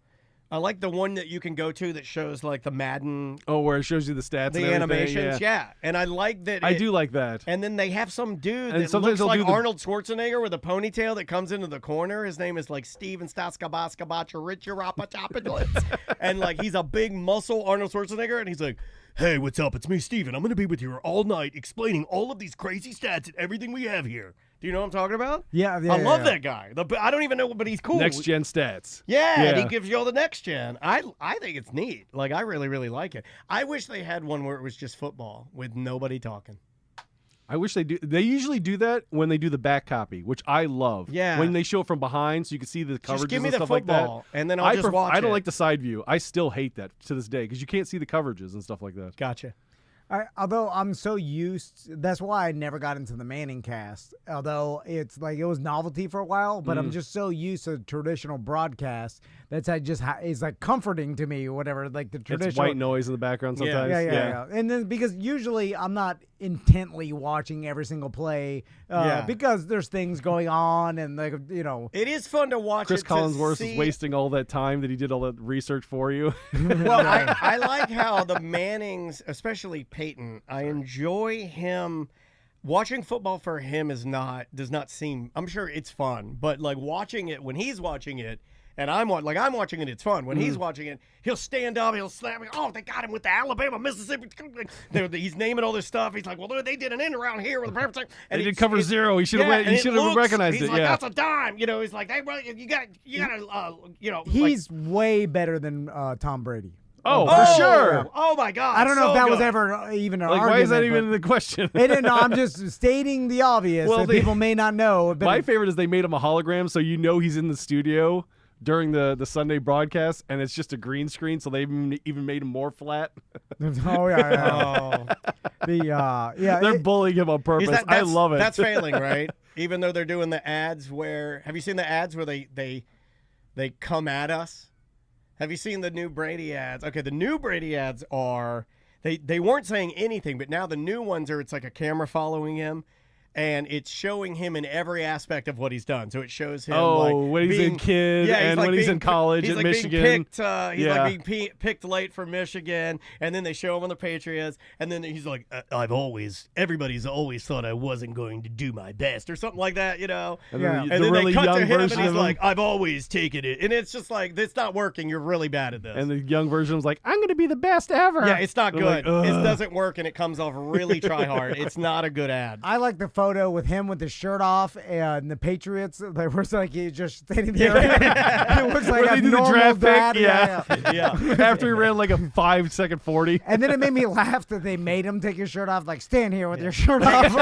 I like the one that you can go to that shows like the Madden, Oh, where it shows you the stats, the and everything, animations. Yeah, and I like that. I do like that. And then they have some dude And that sometimes looks they'll like do the- Arnold Schwarzenegger with a ponytail that comes into the corner. His name is like Steven Staskabaskabacha, and like he's a big muscle Arnold Schwarzenegger, and he's like, "Hey, what's up? It's me, Steven. I'm going to be with you all night explaining all of these crazy stats and everything we have here." Do you know what I'm talking about? Yeah, I love that guy. I don't even know, but he's cool. Next gen stats. Yeah, and he Yeah. gives you all the next gen. I think it's neat. Like, I really, really like it. I wish they had one where it was just football with nobody talking. I wish they do. They usually do that when they do the back copy, which I love. Yeah. When they show it from behind, so you can see the coverages Just give me and the stuff like that. football, and then I'll just watch I don't it. like the side view. I still hate that to this day because you can't see the coverages and stuff like that. Gotcha. Although I'm so used, that's why I never got into the Manning cast. Although it's like it was novelty for a while, but I'm just so used to traditional broadcast that's it's like comforting to me. Whatever, like the traditional It's white noise in the background sometimes. Yeah. And then because usually I'm not intently watching every single play because there's things going on and like It is fun to watch. Chris it Collinsworth to see. is wasting all that time that he did all that research for you. Well, I like how the Mannings, especially Peyton, I enjoy him. Watching football for him does not seem. I'm sure it's fun, but like watching it when he's watching it. And I'm watching it. It's fun. When he's watching it, he'll stand up. He'll slap me. Oh, they got him with the Alabama, Mississippi. He's naming all this stuff. He's like, well, they did an end around here with a And he did cover 0. He should have and He should have recognized he's it. like, Yeah. that's a dime. He's like, hey, bro, you got he's way better than Tom Brady. Oh, for sure. Oh my God. I don't know so if that was good. ever even an Like, argument. why is that but- even in the question? It didn't know. I'm just stating the obvious Well, that they- people may not know. But My favorite is they made him a hologram, so you know he's in the studio during the Sunday broadcast, and it's just a green screen, so they even made him more flat. oh yeah. They're bullying him on purpose. I love it. That's failing, right? Even though they're doing the ads where, have you seen the ads where they come at us? Have you seen the new Brady ads? Okay, the new Brady ads are, they weren't saying anything, but now the new ones are, it's like a camera following him. And it's showing him in every aspect of what he's done. So it shows him when he's a kid and when he's in college at Michigan. Being picked, he's being picked late for Michigan, and then they show him on the Patriots, and then he's like, everybody's always thought I wasn't going to do my best, or something like that, And Yeah. then And the then really they cut young to him, version and he's of him. like, I've always taken it, and it's just like, it's not working. You're really bad at this. And the young version was like, I'm going to be the best ever. Yeah, it's not I'm good. like, It "Ugh." doesn't work, and it comes off really try hard. It's not a good ad. I like the photo with him with his shirt off and the Patriots. They were like he's just standing there. It looks like When a they do the normal draft pick, dad. yeah. After he ran like a 5-second 40. And then it made me laugh that they made him take his shirt off. Like, stand here with your shirt off.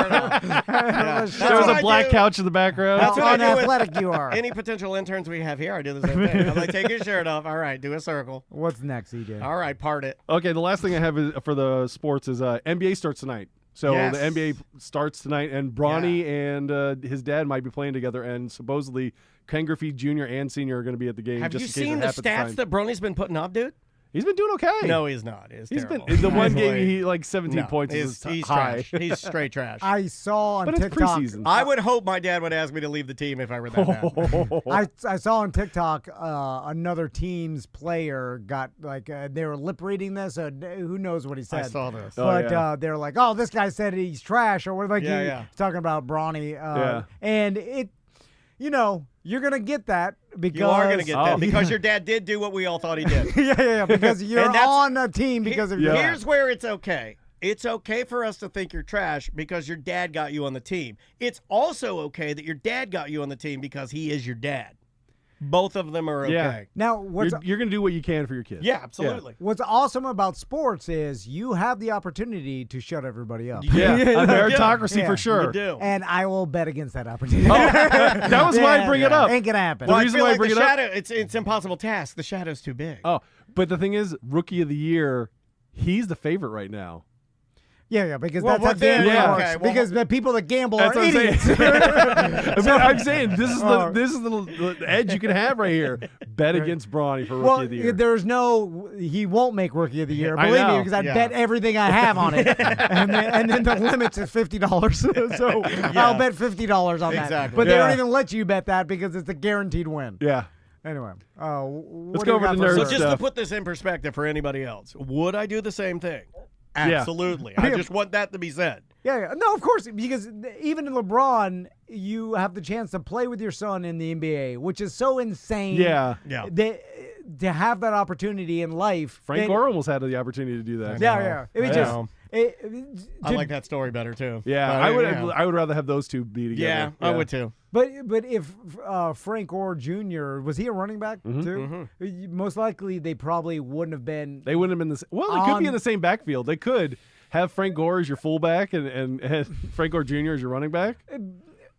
There was what a I black do. couch in the background. That's what I do with unathletic you are. Any potential interns we have here, I do the same thing. I'm like, take your shirt off. All right, do a circle. What's next, EJ? All right, part it. Okay, the last thing I have for the sports is NBA starts tonight. So Yes. the NBA starts tonight, and Bronny and his dad might be playing together, and supposedly Ken Griffey Jr. and Sr. are going to be at the game. Have just you in case seen it the happens stats time. that Brony's been putting up, dude? He's been doing okay. No, he's not. He's been terrible. the one game Like, he like 17 points is he's high. trash. He's straight trash. I saw on But it's TikTok. preseason. I would hope my dad would ask me to leave the team if I were that bad. I saw on TikTok another team's player got like they were lip reading this. Who knows what he said? I saw this. But they're like, "Oh, this guy said he's trash," or what? Like Yeah. he's talking about Bronny. Yeah. And it, you're going to get that because... You are going to get that because your dad did do what we all thought he did. yeah, because you're on a team because of your dad. Here's where it's okay. It's okay for us to think you're trash because your dad got you on the team. It's also okay that your dad got you on the team because he is your dad. Both of them are okay. Yeah. Now, you're going to do what you can for your kids. Yeah, absolutely. What's awesome about sports is you have the opportunity to shut everybody up. Yeah, a meritocracy for sure. You do. And I will bet against that opportunity. That was why I bring it up. Ain't going to happen. Well, The reason why I bring it up, it's an impossible task. The shadow's too big. Oh, but the thing is, Rookie of the Year, he's the favorite right now. Yeah, because that's how gambling works. Okay, because the people that gamble are idiots. I'm saying this is the edge you can have right here. Bet against Brawny for Rookie of the Year. He won't make Rookie of the Year. Believe me, because I bet everything I have on it, and then the limit's is $50. So I'll bet $50 on that. Exactly. But they don't even let you bet that because it's a guaranteed win. Yeah. Anyway, let's go over the nerd stuff. So just to put this in perspective for anybody else, would I do the same thing? Absolutely. I just want that to be said. Yeah. No, of course, because even in LeBron, you have the chance to play with your son in the NBA, which is so insane. Yeah. To have that opportunity in life. Frank Gore almost had the opportunity to do that. Yeah. I like that story better too. Yeah, I would rather have those two be together. Yeah, I would too. But if Frank Gore Jr. was he a running back too? Mm-hmm. Most likely they probably wouldn't have been. They wouldn't have been they could be in the same backfield. They could have Frank Gore as your fullback and Frank Gore Jr. as your running back.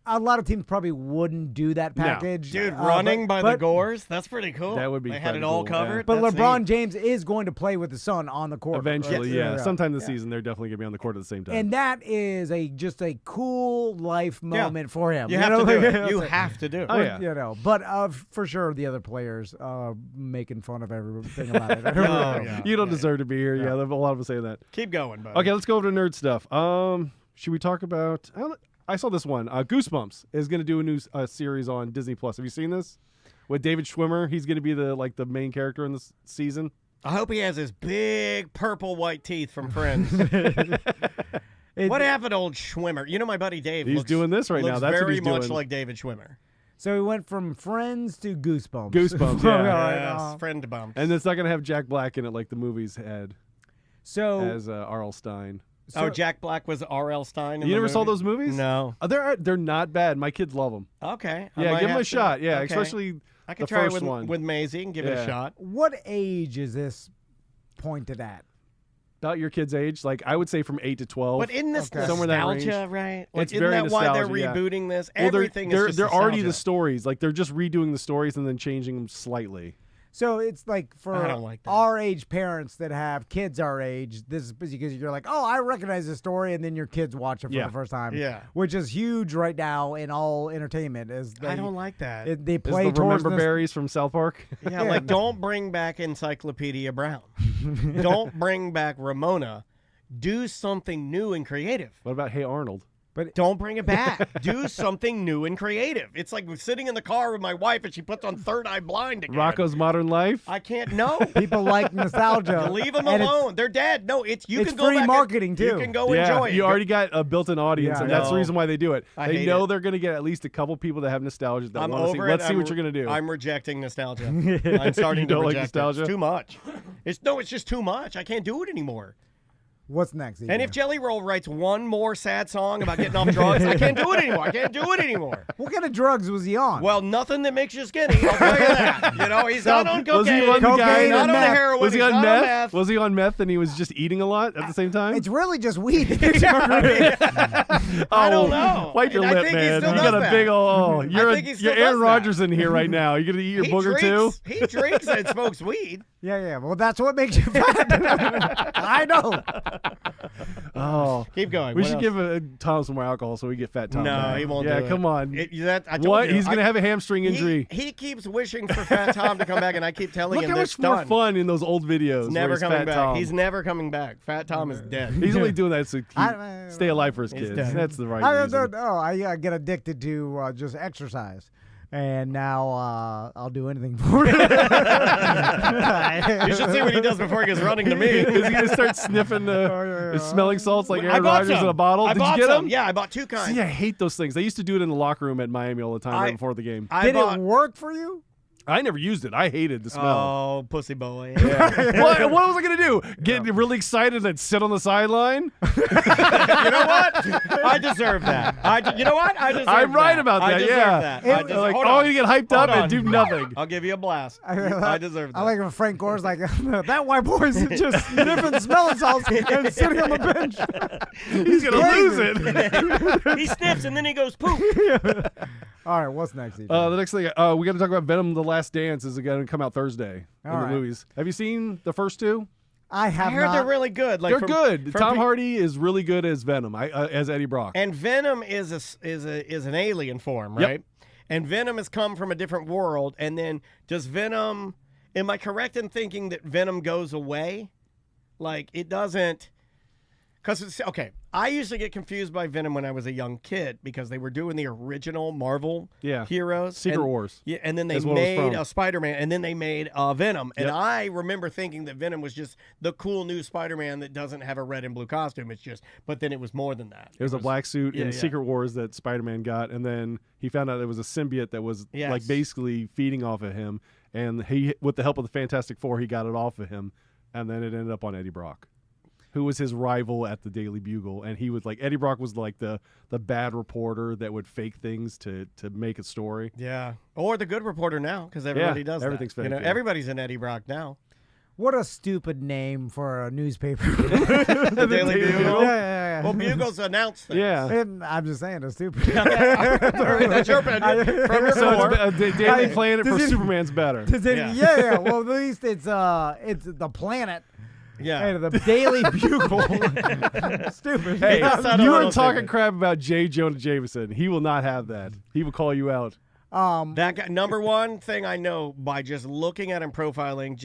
A lot of teams probably wouldn't do that package. No. Dude, running by the Gores? That's pretty cool. That would be They had it all covered. Yeah. But LeBron James is going to play with his son on the court. Eventually, yeah. Sometime this season, they're definitely going to be on the court at the same time. And that is just a cool life moment for him. You have to do it. You have to do it. Oh, yeah. But for sure, the other players making fun of everything about it. You don't deserve to be here. Yeah, a lot of us say that. Keep going, buddy. Okay, let's go over to nerd stuff. Should we talk about... I saw this one. Goosebumps is going to do a new series on Disney Plus. Have you seen this? With David Schwimmer, he's going to be the main character in this season. I hope he has his big purple white teeth from Friends. What happened to old Schwimmer? You know my buddy Dave. He's doing this right now. That's very what he's much doing. like David Schwimmer. So he went from Friends to Goosebumps. Goosebumps, yeah. Yes, friend bumps. And it's not going to have Jack Black in it like the movies had. So as R.L. Stein. Jack Black was R.L. Stein. You never saw those movies? No. They're not bad. My kids love them. Okay. Yeah, give them a shot. Yeah, especially I can the try first one. with Maisie and give it a shot. What age is this pointed at? About your kid's age, like I would say from 8 to 12. But isn't this nostalgia, right? Like, it's very isn't that why they're nostalgia, rebooting this? Well, Everything is just they're already the nostalgia. stories. Like they're just redoing the stories and then changing them slightly. So it's like for I don't like that. our age parents that have kids our age, this is because you're like, oh, I recognize this story, and then your kids watch it for the first time. Yeah. Which is huge right now in all entertainment. I don't like that. They play the Remember Berries from South Park. Yeah, like don't bring back Encyclopedia Brown. Don't bring back Ramona. Do something new and creative. What about Hey Arnold? But don't bring it back. Do something new and creative. It's like sitting in the car with my wife and she puts on Third Eye Blind again. Rocko's Modern Life. I can't. No. People like nostalgia. Leave them alone. They're dead. No, it's can go free back marketing too. You can go enjoy it. You already got a built-in audience, and that's the reason why they do it. They know they're going to get at least a couple people that have nostalgia that want to see. Let's see what you're going to do. I'm rejecting nostalgia. I'm starting to reject nostalgia. It's too much. It's just too much. I can't do it anymore. What's next? And if Jelly Roll writes one more sad song about getting off drugs, I can't do it anymore. What kind of drugs was he on? Well, nothing that makes you skinny, I'll tell you that. He's not on cocaine. Was he on cocaine, not on the heroin. Was he on meth? Was he on meth and he was just eating a lot at the same time? It's really just weed. I don't know. Wipe your lip, man. You got a big old... You're Aaron Rodgers in here right now. You going to eat your booger too? He drinks and smokes weed. Yeah. Well, that's what makes you fat. I know. Oh, keep going. We should give Tom some more alcohol so we get Fat Tom. No, he won't. Yeah, do come on. What? He's gonna have a hamstring injury. He keeps wishing for Fat Tom to come back, and I keep telling him how much more fun in those old videos. He's never coming back. Tom. He's never coming back. Fat Tom is dead. He's only doing that so he stay alive for his kids. That's the right reason. I get addicted to just exercise. And now I'll do anything for it. You should see what he does before he goes running to me. Is he gonna start sniffing smelling salts like Aaron Rodgers in a bottle? Did you get them? Yeah, I bought 2 kinds. See, I hate those things. They used to do it in the locker room at Miami all the time right before the game. Did it work for you? I never used it. I hated the smell. Oh, pussy boy. Yeah. what was I going to do? Get really excited and sit on the sideline? You know what? I deserve that. You know what? I deserve that. I'm right about that, I deserve yeah. that. You get hyped up and do nothing. I'll give you a blast. I deserve that. I like when Frank Gore's like, that white boy's just sniffing smelling salts and sitting on the bench. He's going to lose it. He sniffs and then he goes poop. All right, what's next? The next thing, we got to talk about Venom: The Last Dance is going to come out Thursday in the movies. Have you seen the first 2? I have heard not. they're really good. They're good. Tom Hardy is really good as Venom, as Eddie Brock. And Venom is an alien form, right? Yep. And Venom has come from a different world. And then does Venom? Am I correct in thinking that Venom goes away? Like it doesn't. Because it's okay. I used to get confused by Venom when I was a young kid because they were doing the original Marvel heroes. Secret Wars. Yeah, and then they made a Spider-Man, and then they made Venom. And I remember thinking that Venom was just the cool new Spider-Man that doesn't have a red and blue costume. It's just, but then it was more than that. It was a black suit in Secret Wars that Spider-Man got, and then he found out it was a symbiote that was like basically feeding off of him. And he, with the help of the Fantastic Four, he got it off of him, and then it ended up on Eddie Brock, who was his rival at the Daily Bugle. And he was like, Eddie Brock was like the bad reporter that would fake things to make a story. Yeah. Or the good reporter now, because everybody does everything's that. fake. Everybody's an Eddie Brock now. What a stupid name for a newspaper. The Daily Bugle? Yeah. Well, Bugles announce things. Yeah. And I'm just saying, it's stupid. That's your opinion. From your so Daily Planet for Superman's better. Yeah. Well, at least it's the planet. Yeah. And the Daily Bugle. Stupid. Hey, you were talking crap about J. Jonah Jameson. He will not have that. He will call you out. That guy, number one thing I know by just looking at him profiling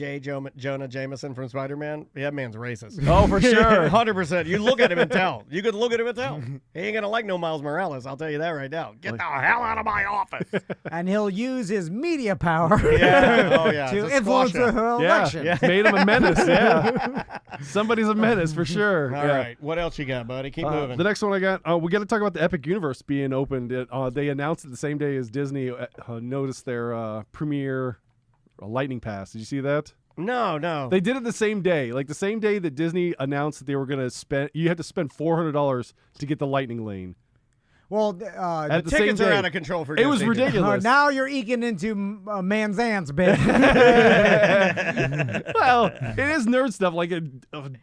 Jonah Jameson from Spider-Man, that man's racist. Oh, for sure. 100%. You look at him and tell. You could look at him and tell. He ain't going to like no Miles Morales. I'll tell you that right now. Get the hell out of my office. And he'll use his media power to influence the election. Yeah. Made him a menace, Somebody's a menace for sure. All right. What else you got, buddy? Keep moving. The next one I got, we got to talk about the Epic Universe being opened. They announced it the same day as Disney noticed their premiere Lightning Pass. Did you see that? No. They did it the same day. Like the same day that Disney announced that they were going to spend, you had to spend $400 to get the Lightning Lane. Well, the tickets are out of control for Disney. It was ridiculous. Now you're eking into Manzan's bit. Well, it is nerd stuff. Like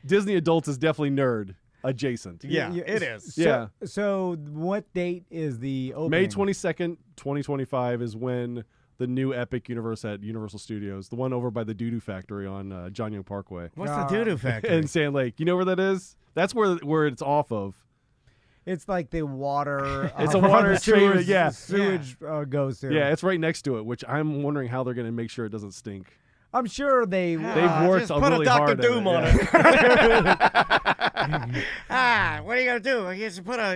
Disney adults is definitely nerd adjacent. Yeah, it is. So what date is the opening? May 22nd, 2025 is when the new Epic Universe at Universal Studios, the one over by the Doo-Doo Factory on John Young Parkway. What's the Doo-Doo Factory? In Sand Lake. You know where that is? That's where it's off of. It's like the water. It's a water treatment. Sewage goes through. Yeah, it's right next to it, which I'm wondering how they're going to make sure it doesn't stink. I'm sure they've worked just really hard. Put a Dr. Doom on it. What are you gonna do?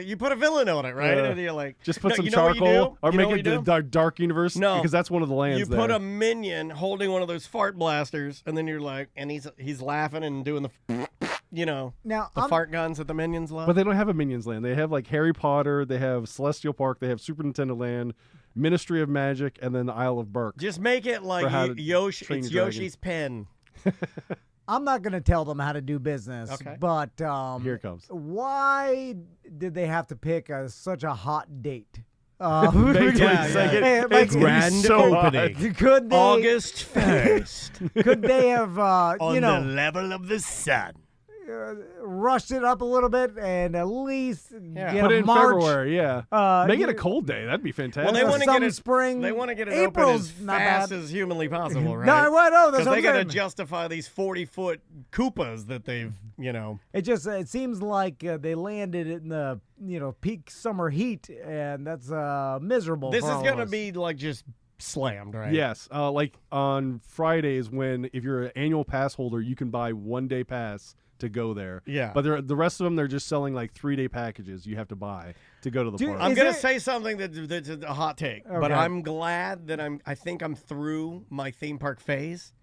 You put a villain on it, right? And you're like, just put some charcoal or make it the dark universe. No, because that's one of the lands. You put a minion holding one of those fart blasters, and then you're like, and he's laughing and doing the. Fart guns that the Minions love. But they don't have a Minions land. They have like Harry Potter, they have Celestial Park, they have Super Nintendo Land, Ministry of Magic, and then the Isle of Berk. Just make it like Yoshi. It's Yoshi's pen. I'm not going to tell them how to do business, but here it comes. Why did they have to pick such a hot date? It's grand opening. Could they, August 1st. Could they have, on the level of the sun? Rushed it up a little bit and at least get put a it in March. February, make it a cold day. That'd be fantastic. Well, they want to get it spring. They want to get it April's open as not fast bad. as humanly possible, right? No, that's what they got to I'm saying. justify these 40-foot Koopas that they've, It seems like they landed in the peak summer heat, and that's miserable. This for is all going of to us. be like just slammed, right? Yes, like on Fridays when if you're an annual pass holder, you can buy 1 day pass to go there. Yeah. But the rest of them, they're just selling like 3-day packages you have to buy to go to the park. I'm going to say something that's a hot take, but I'm glad that I think I'm through my theme park phase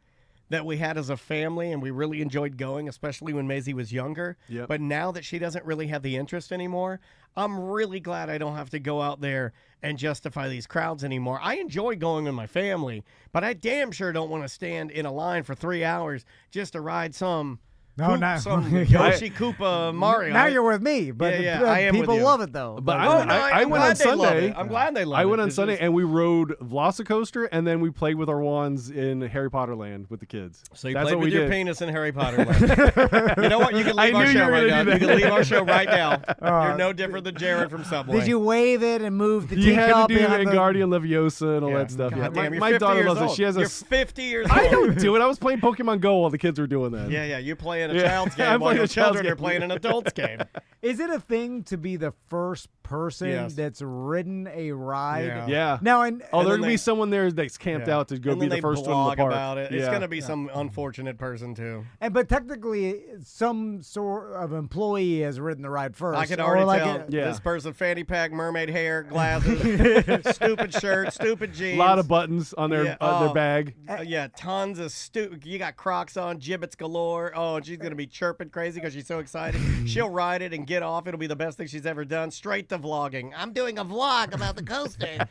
that we had as a family, and we really enjoyed going, especially when Maisie was younger. Yep. But now that she doesn't really have the interest anymore, I'm really glad I don't have to go out there and justify these crowds anymore. I enjoy going with my family, but I damn sure don't want to stand in a line for 3 hours just to ride some Yoshi Koopa Mario. Now you're with me, but I am people with you. love it though. But I went on Sunday. I'm glad they love it. I went on Sunday and we rode Velocicoaster, and then we played with our wands in Harry Potter Land with the kids. So you That's played what with we your did. penis in Harry Potter Land. You know what? You can leave our show right now. You can leave our show right now. You're no different than Jared from Subway. Did you wave it and move the You teacup? had to do Wingardium Leviosa and all that stuff. God damn, my you're 50 daughter years loves old. it. She has You're 50 years old. I don't do it. I was playing Pokemon Go while the kids were doing that. Yeah, you're playing a child's game I'm while playing your a child's children are game. playing an adult's game. Is it a thing to be the first person that's ridden a ride? Yeah. Now, and there's then going to they- be someone there that's camped out to go and be then the first they one in blog the park. about it. It's Yeah. going to be some unfortunate person too. but technically, some sort of employee has ridden the ride first. I can or already like tell Yeah. this person fanny pack, mermaid hair, glasses, stupid shirt, stupid jeans. A lot of buttons on their bag. Yeah, tons of You got Crocs on, gibbets galore. Oh, and she's gonna be chirping crazy because she's so excited. She'll ride it and get off. It'll be the best thing she's ever done. Straight to vlogging. I'm doing a vlog about the coaster.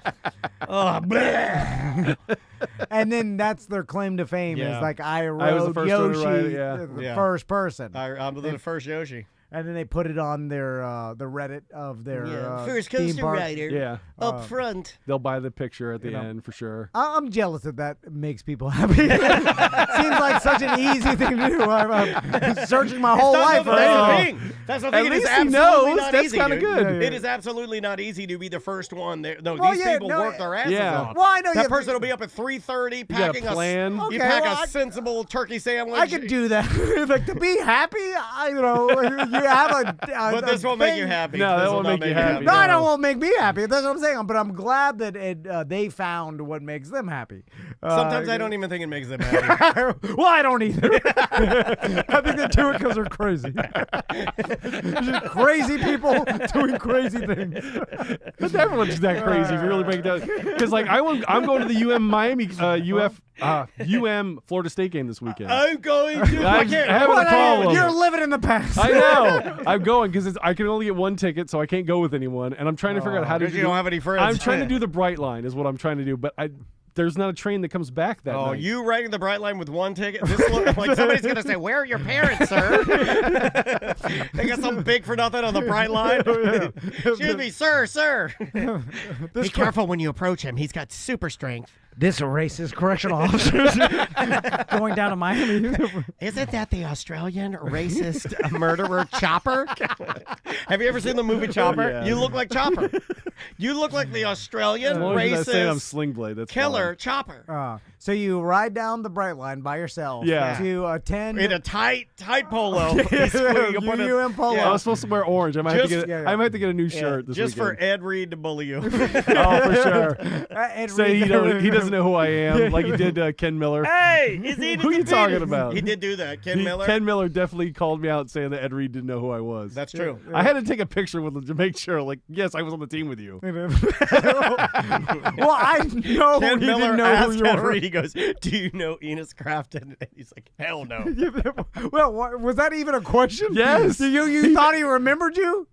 Oh, bleh. And then that's their claim to fame is like I was the rode first one to Yoshi, ride it, yeah. the first person. I'm the first Yoshi. And then they put it on their the Reddit of their first theme coaster park. rider. Yeah. Up front. They'll buy the picture at the end for sure. I'm jealous that makes people happy. Seems like such an easy thing to do. I'm searching my whole life. That's the thing. At It is least he absolutely knows. not That's easy, kinda dude. good. It is absolutely not easy to be the first one. These people work their asses off. Well, I know that person will be up at 3:30 got a packing plan. You Okay, pack well, a sensible turkey sandwich. I could do that. Like to be happy, you have a. But this won't make you happy. No, This that will won't not make you happy. No, it won't make me happy. That's what I'm saying. But I'm glad that they found what makes them happy. Sometimes I don't even think it makes them happy. Well, I don't either. I think they do it because they're crazy. Just crazy people doing crazy things. But everyone's that crazy if you really break it down. Because like I'm going to the UM Florida State game this weekend. I'm going to. I'm having a problem. You're living in the past. I know. I'm going because I can only get one ticket, so I can't go with anyone. And I'm trying to figure out how to Because do. you don't have any friends. I'm trying to do the Bright Line is what I'm trying to do, but there's not a train that comes back that night. You riding the Bright Line with one ticket? This looks like somebody's going to say, "Where are your parents, sir?" They got some big for nothing on the Bright Line. Excuse me, sir. Be careful when you approach him. He's got super strength. This racist correctional officers going down to Miami. Isn't that the Australian racist murderer Chopper? Have you ever seen the movie Chopper? Yeah. You look like Chopper. You look like the Australian As long as you're not saying I'm racist Sling Blade, that's killer Chopper. So you ride down the Bright Line by yourself to attend In a tight polo. UM polo. I was supposed to wear orange. I might have to get a new shirt this just weekend. for Ed Reed to bully you. Oh, for sure. Say he doesn't know who I am, like he did Ken Miller. Hey, he's eating Who are you the talking penis. about? He did do that. Ken Miller. Ken Miller definitely called me out saying that Ed Reed didn't know who I was. That's true. I had to take a picture with him to make sure, like, yes, I was on the team with you. Well, I know Ken he Miller didn't know asked who you Ed were. Reed, he goes, "Do you know Enos Crafton?" And he's like, "Hell no." Well, was that even a question? Yes. You thought he remembered you?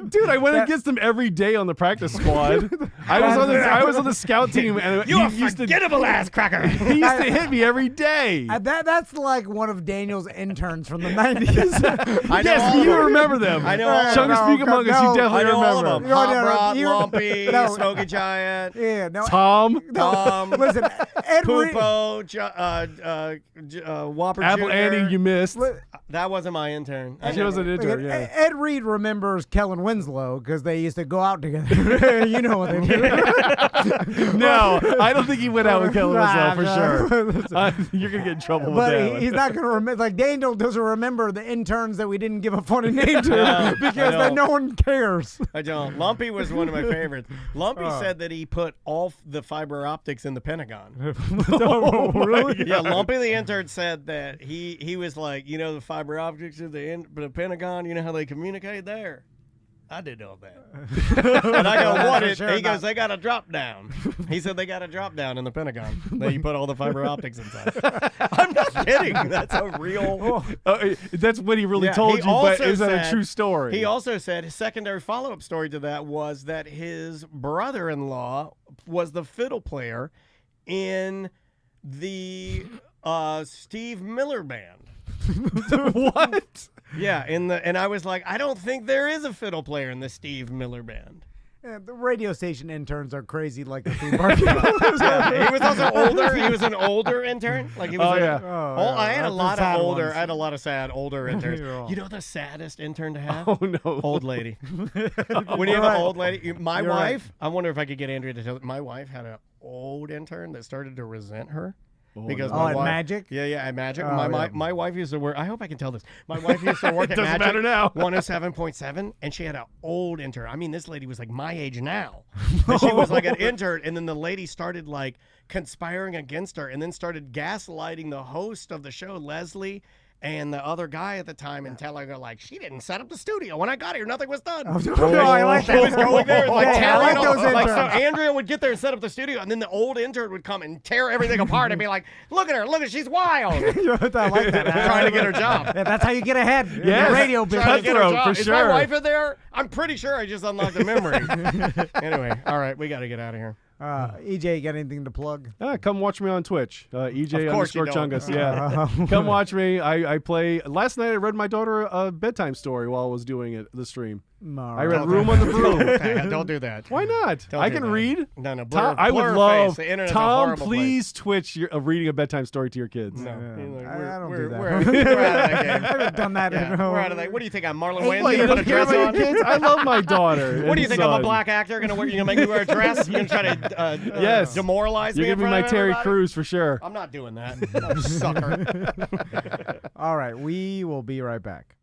Dude, I went against him every day on the practice squad. I was on the scout team, and You a he used to forgettable ass cracker. he used to hit me every day. That's like one of Daniel's interns from the 90s. I know Yes, all of you them. remember them. I know all of Chungus them. Speak Among Us, No, you definitely I know all remember. of them. No, Hot Rod, you- Lumpy, no. Smoky Giant, Yeah, no. Tom, Listen, Ed Reed. Poopo, Whopper Apple Jr. Annie, you missed. That wasn't my intern. I She never- was an intern, yeah. Ed Reed remembers Kellen Winslow because they used to go out together. You know what they do. No, I don't think he went out with Kellen Winslow for sure. You're gonna get in trouble with that. But he's not gonna remember. Like Daniel doesn't remember the interns that we didn't give a funny name to because then no one cares. I don't. Lumpy was one of my favorites. Lumpy said that he put all the fiber optics in the Pentagon. Oh, really? Yeah, Lumpy the intern said that he was like, the fiber optics in the Pentagon, you know how they communicate there? I did all that. And I go, what is? He goes, they got a drop down. He said they got a drop down in the Pentagon. That you put all the fiber optics inside. I'm not kidding. That's a real. That's what he really told you, but is that a true story? He also said his secondary follow-up story to that was that his brother-in-law was the fiddle player in the Steve Miller Band. What? Yeah, and I was like, I don't think there is a fiddle player in the Steve Miller Band. Yeah, the radio station interns are crazy like the theme park. He was also older. He was an older intern. Like he was. I had a lot of older. Ones. I had a lot of sad older interns. You know the saddest intern to have? Oh no, old lady. When you have an old lady, my wife. Right. I wonder if I could get Andrea to tell. My wife had an old intern that started to resent her. Because my wife, at Magic? Yeah, at Magic. My wife used to work. I hope I can tell this. My wife used to work at Magic. Doesn't matter now. 107.7, and she had an old intern. I mean, this lady was like my age now. And she was like an intern, and then the lady started like conspiring against her, and then started gaslighting the host of the show, Leslie, and the other guy at the time, and telling her like she didn't set up the studio. When I got here, nothing was done. I like that. She was going there and like I like those like, so Andrea would get there and set up the studio, and then the old intern would come and tear everything apart and be like, "Look at her, she's wild." I like that. Trying to get her job. Yeah, that's how you get ahead. Yeah, Radio business. For Is sure. my wife in there? I'm pretty sure I just unlocked the memory. Anyway, all right, we got to get out of here. EJ, got anything to plug? Come watch me on Twitch. EJ_Chungus. Yeah. Yeah. Come watch me. I play. Last night I read my daughter a bedtime story while I was doing the stream. Mauro. I read Room on the Broom. Don't do that. Why not? Don't I do can that. read. No, Tom, I would love. Tom, please Twitch reading a bedtime story to your kids. No, I don't do that. We're out of that game. I haven't done that. Yeah, we're out of that. What do you think? I'm Marlon Wayans. Well, You're gonna put a dress on? Kids? I love my daughter. What do you think? I'm a black actor. You're gonna make me wear a dress? You're gonna try to yes. demoralize me? You're giving me my Terry Crews for sure. I'm not doing that. Sucker. All right, we will be right back.